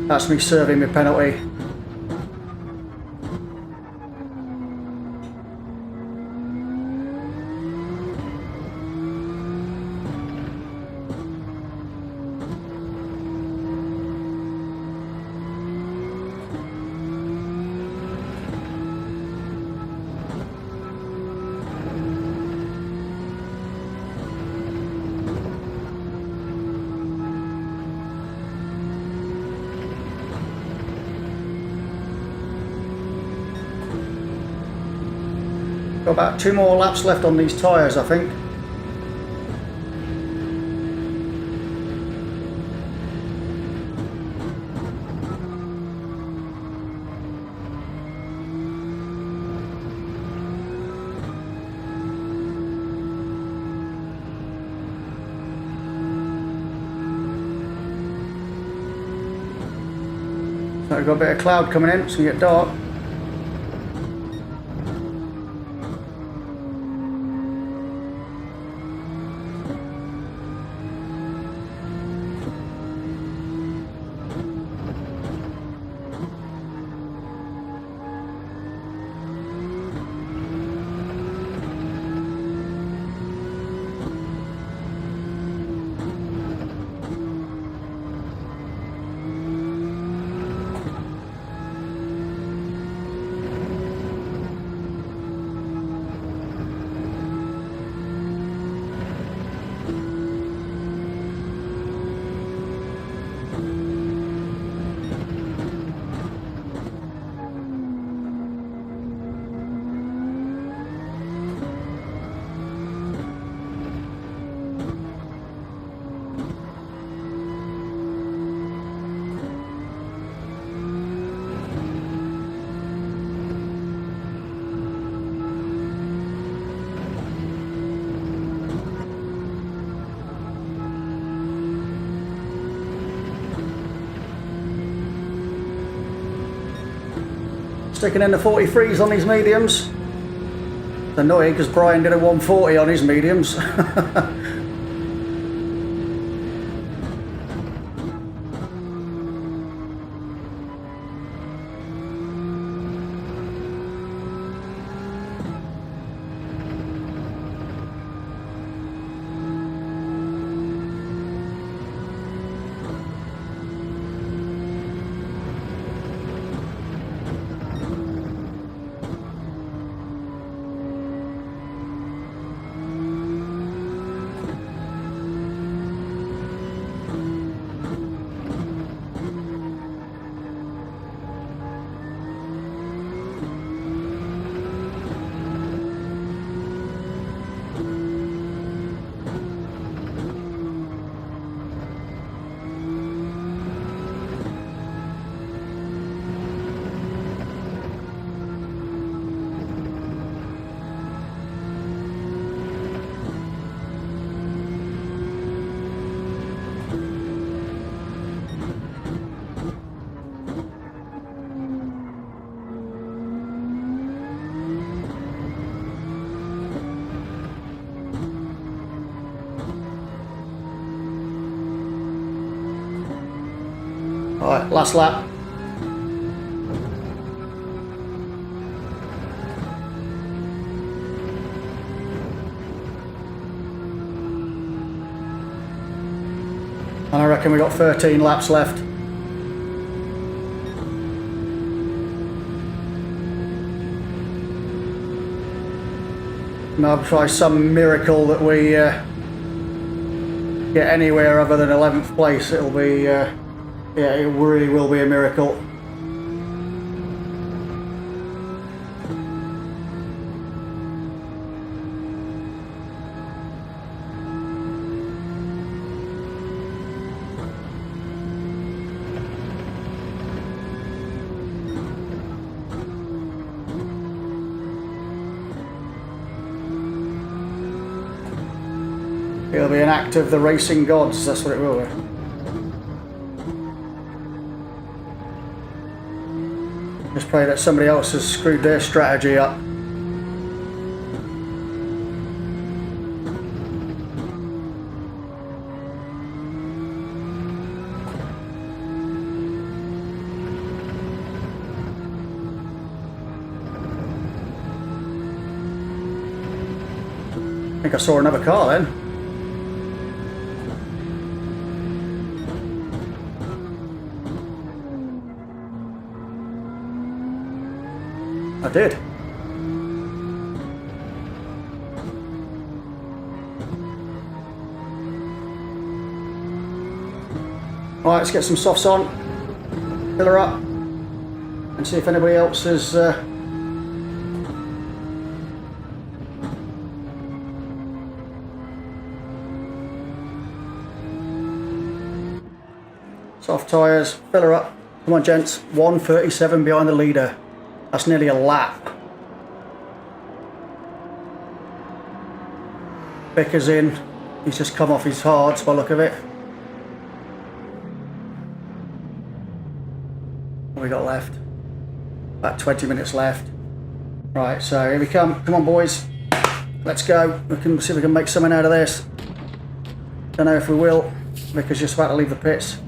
That's me serving my penalty. Got about 2 more laps left on these tyres, I think. So we've got a bit of cloud coming in, it's going to get dark. Sticking in the 43s on these mediums. It's annoying because Brian did a 140 on his mediums. Alright, last lap. And I reckon we got 13 laps left. Now, by some miracle that we get anywhere other than 11th place, it'll be, yeah, it really will be a miracle. It'll be an act of the racing gods, that's what it will be. Just pray that somebody else has screwed their strategy up. I think I saw another car then. I did. Alright, let's get some softs on, fill her up, and see if anybody else has soft tyres, fill her up. Come on gents, 1:37 behind the leader. That's nearly a lap. Becker's in. He's just come off his hards by the look of it. What we got left? About 20 minutes left. Right, so here we come. Come on boys. Let's go. We can see if we can make something out of this. Don't know if we will. Becker's just about to leave the pits.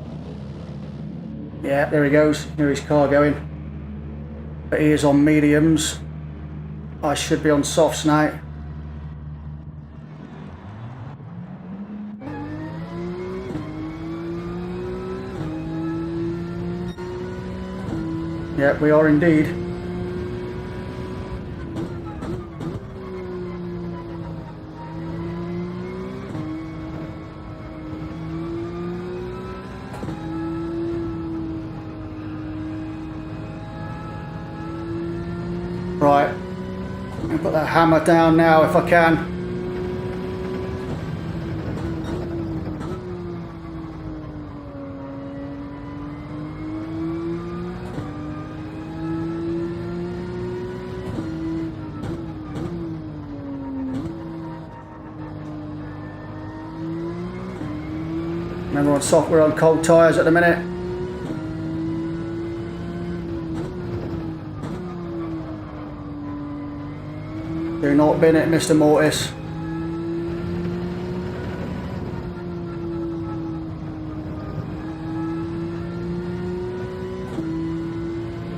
Yeah, there he goes. Here his car going. But he is on mediums. I should be on softs now. Yeah, we are indeed. Right, I'm going to put that hammer down now if I can. Remember we're on cold tyres at the minute. Do not bin it, Mr. Mortis.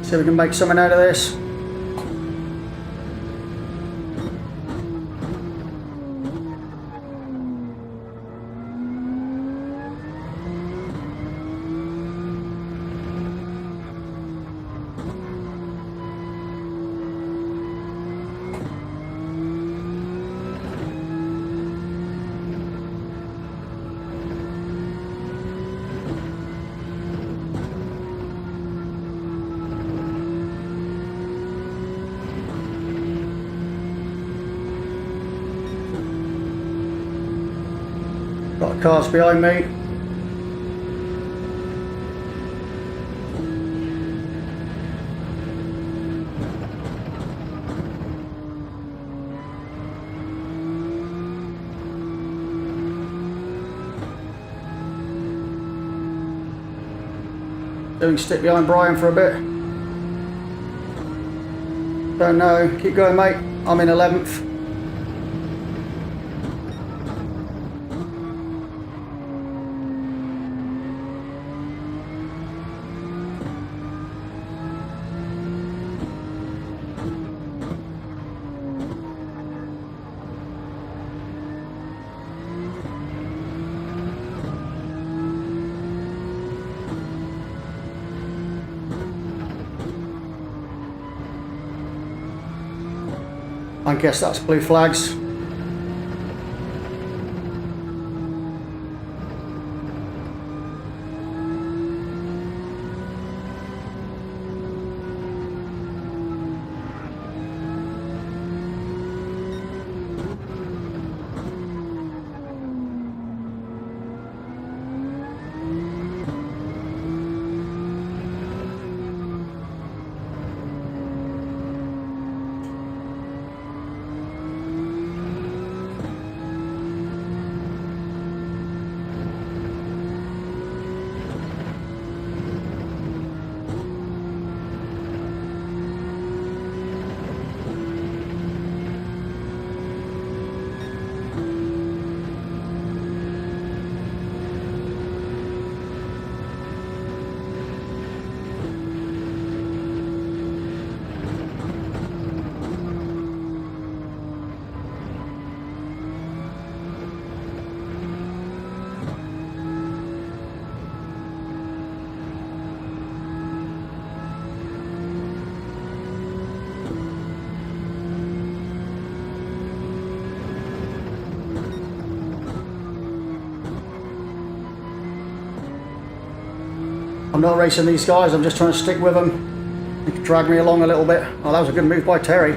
See if we can make something out of this. Got cars behind me. Doing stick behind Brian for a bit. Don't know. Keep going, mate. I'm in 11th. I guess that's blue flags. I'm not racing these guys, I'm just trying to stick with them. They can drag me along a little bit. Oh, that was a good move by Terry.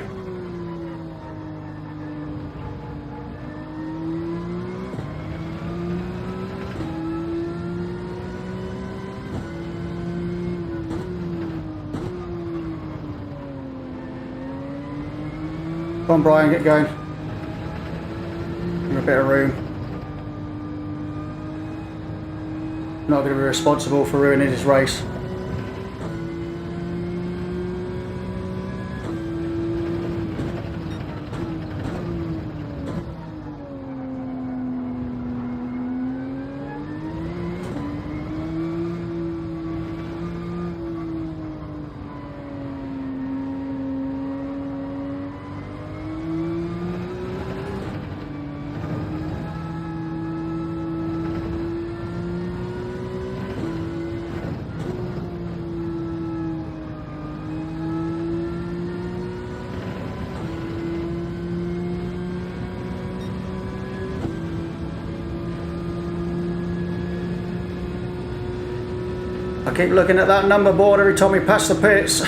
Come on, Brian, get going. Give him a bit of room. Not going to be responsible for ruining his race. I keep looking at that number board every time we pass the pits.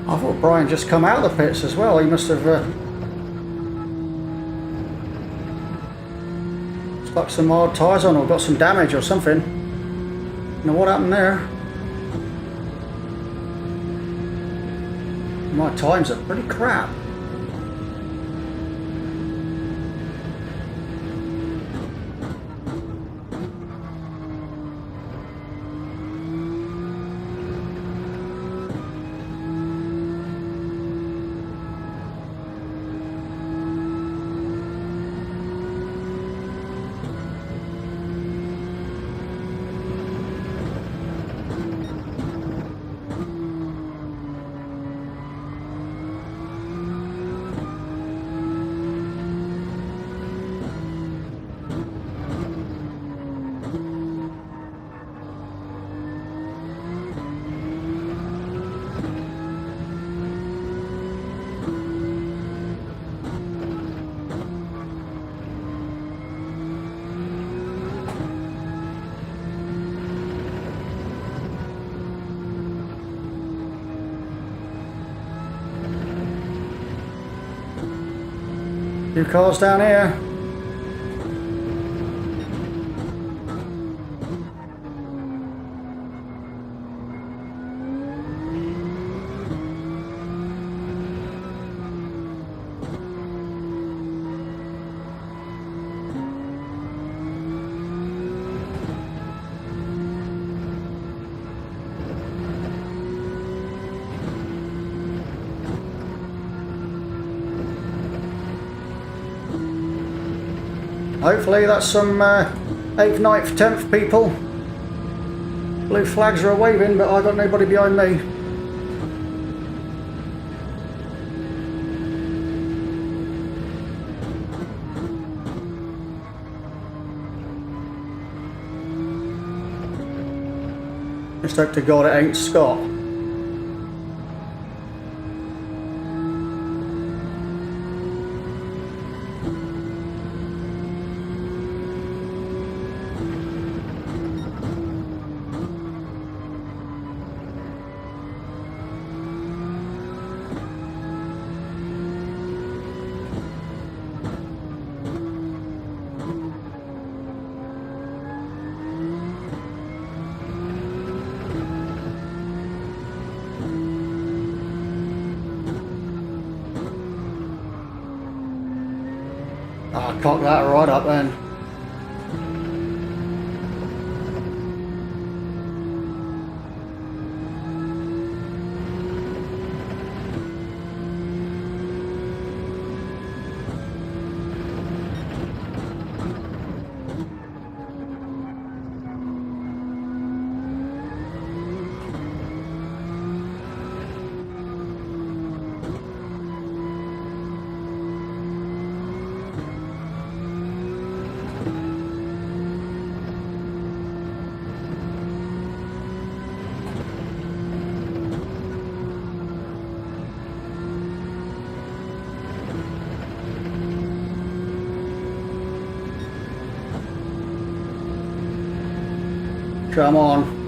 I thought Brian just come out of the pits as well. He must have stuck some hard tyres on or got some damage or something. Don't know what happened there. My times are pretty crap. Two cars down here. Hopefully that's some 8th, 9th, 10th people. Blue flags are waving, but I got nobody behind me. Just hope to God it ain't Scott. Oh, cock that right up then. Come on.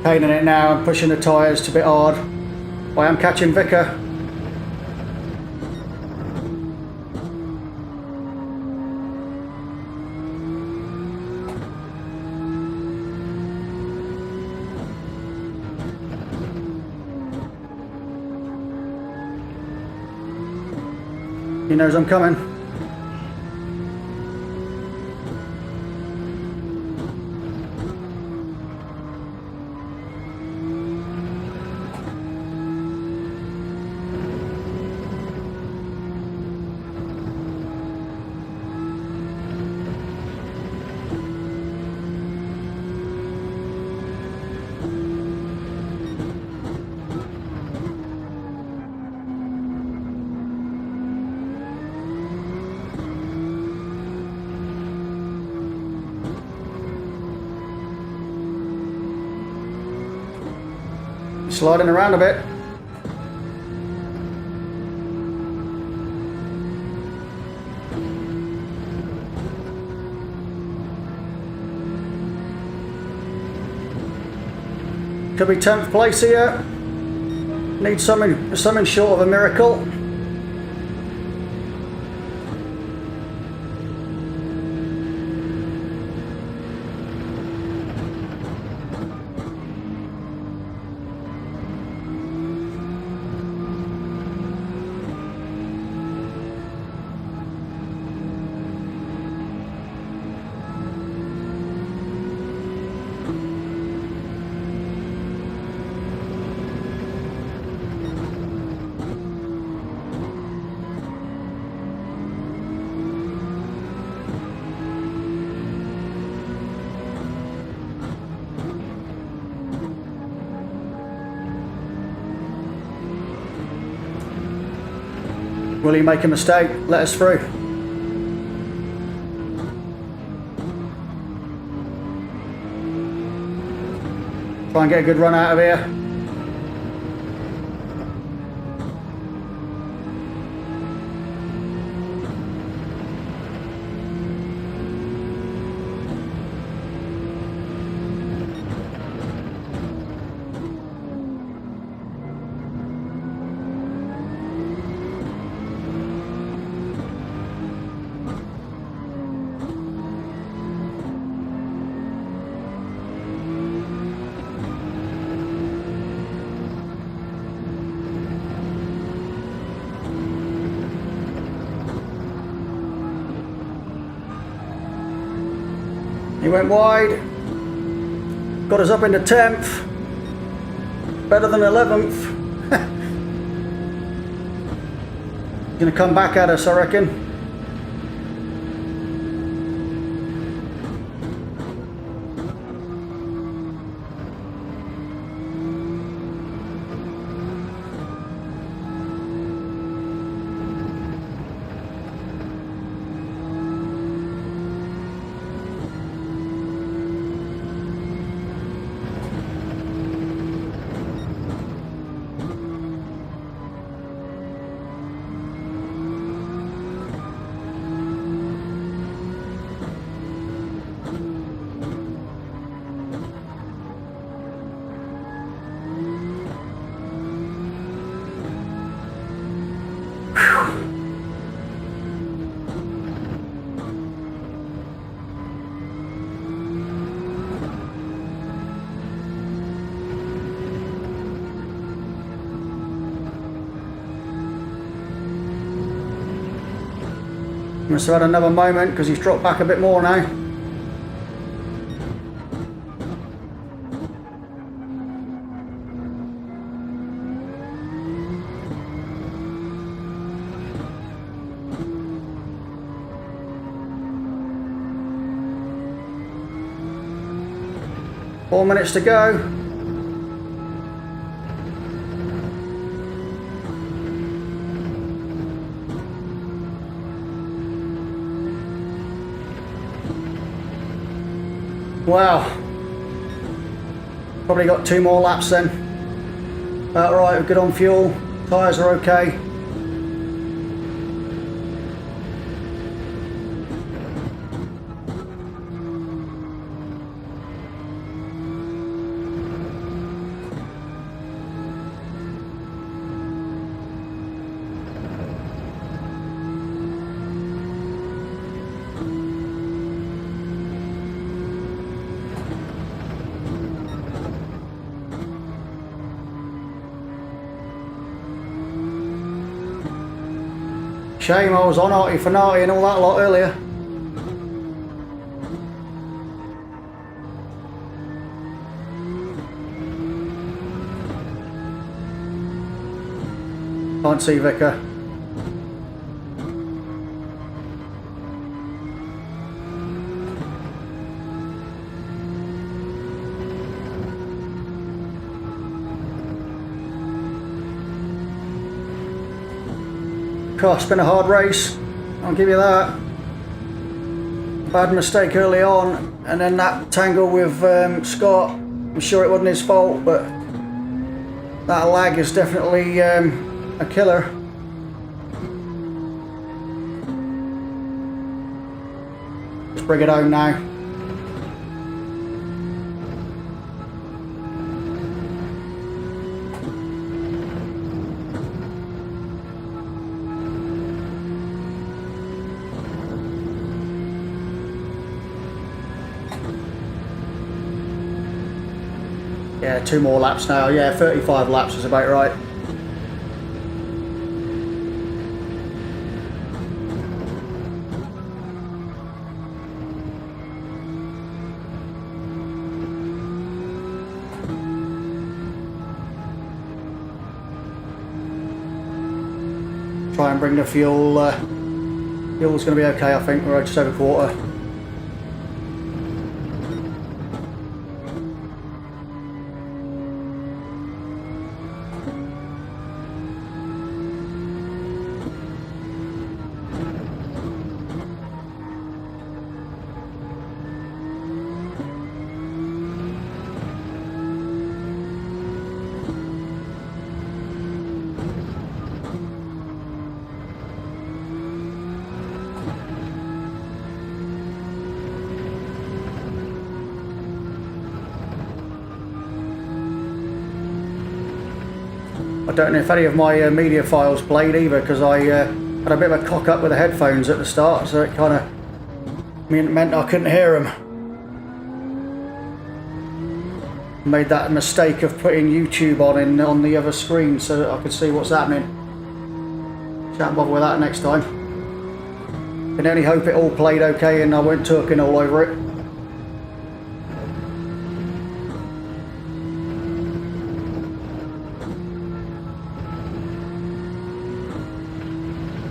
Painting it now and pushing the tyres a bit hard. I am catching Vicar. He knows I'm coming. Sliding around a bit. Could be 10th place here. Need something short of a miracle. Will he make a mistake? Let us through. Try and get a good run out of here. He went wide. Got us up into 10th. Better than 11th. Gonna come back at us, I reckon. Must have had another moment because he's dropped back a bit more now. Four minutes to go. Wow, probably got 2 more laps then. About right, we're good on fuel, tyres are okay. Shame I was on Arty Fanati and all that lot earlier. Can't see Vicar. It's been a hard race, I'll give you that. Bad mistake early on, and then that tangle with Scott. I'm sure it wasn't his fault, but that lag is definitely a killer. Let's bring it home now. Yeah, 2 more laps now. Yeah, 35 laps is about right. Try and bring the fuel. Fuel's going to be okay, I think. We're just over quarter. I don't know if any of my media files played either, because I had a bit of a cock up with the headphones at the start, so it kind of meant I couldn't hear them. Made that mistake of putting YouTube on the other screen so that I could see what's happening. Shan't bother with that next time. Can only hope it all played okay and I weren't talking all over it.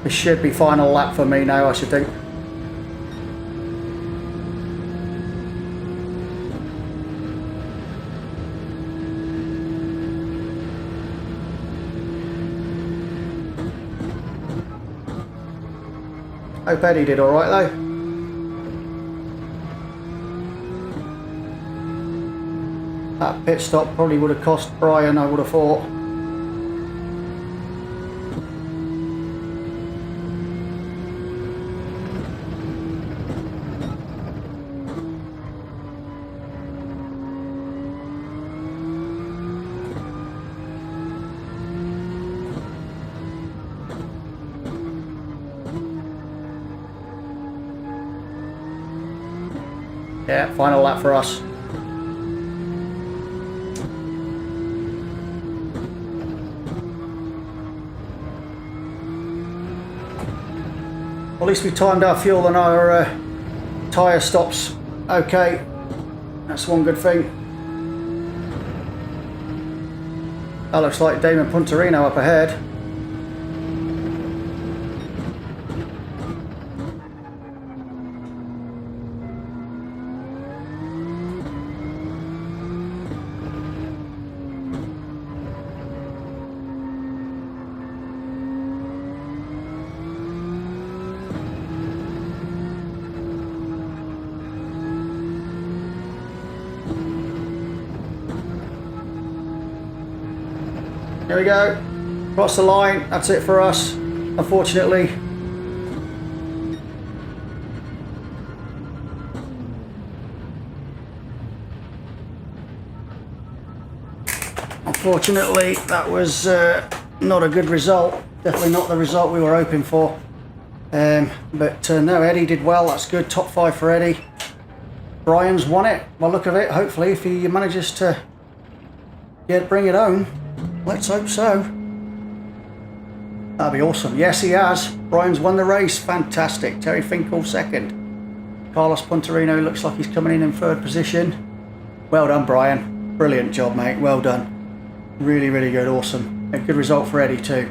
This should be final lap for me now, I should think. Hope Eddie did alright though. That pit stop probably would have cost Brian, I would have thought. Yeah, final lap for us. Well, at least we timed our fuel and our tyre stops okay. That's one good thing. That looks like Damon Punterino up ahead. There we go, cross the line, that's it for us, unfortunately. Unfortunately, that was not a good result, definitely not the result we were hoping for. But no, Eddie did well, that's good, top 5 for Eddie. Brian's won it, by the look of it, hopefully, if he manages to bring it home. Let's hope so. That'd be awesome. Yes, he has. Brian's won the race. Fantastic. Terry Finkel second. Carlos Punterino looks like he's coming in 3rd position. Well done, Brian. Brilliant job, mate. Well done. Really, really good. Awesome. A good result for Eddie too.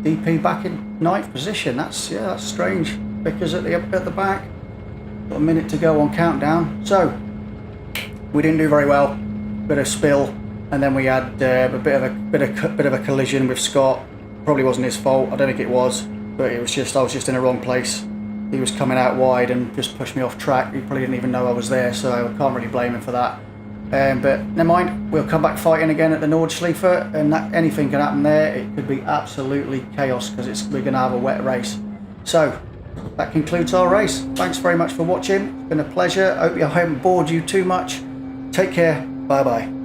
DP back in 9th position. That's strange. Vickers at the back. Got a minute to go on countdown. So we didn't do very well. Bit of spill. And then we had a bit of a collision with Scott. Probably wasn't his fault. I don't think it was, but it was just I was just in the wrong place. He was coming out wide and just pushed me off track. He probably didn't even know I was there, so I can't really blame him for that. But never mind. We'll come back fighting again at the Nordschleife, and anything can happen there. It could be absolutely chaos because we're going to have a wet race. So that concludes our race. Thanks very much for watching. It's been a pleasure. Hope I haven't bored you too much. Take care. Bye bye.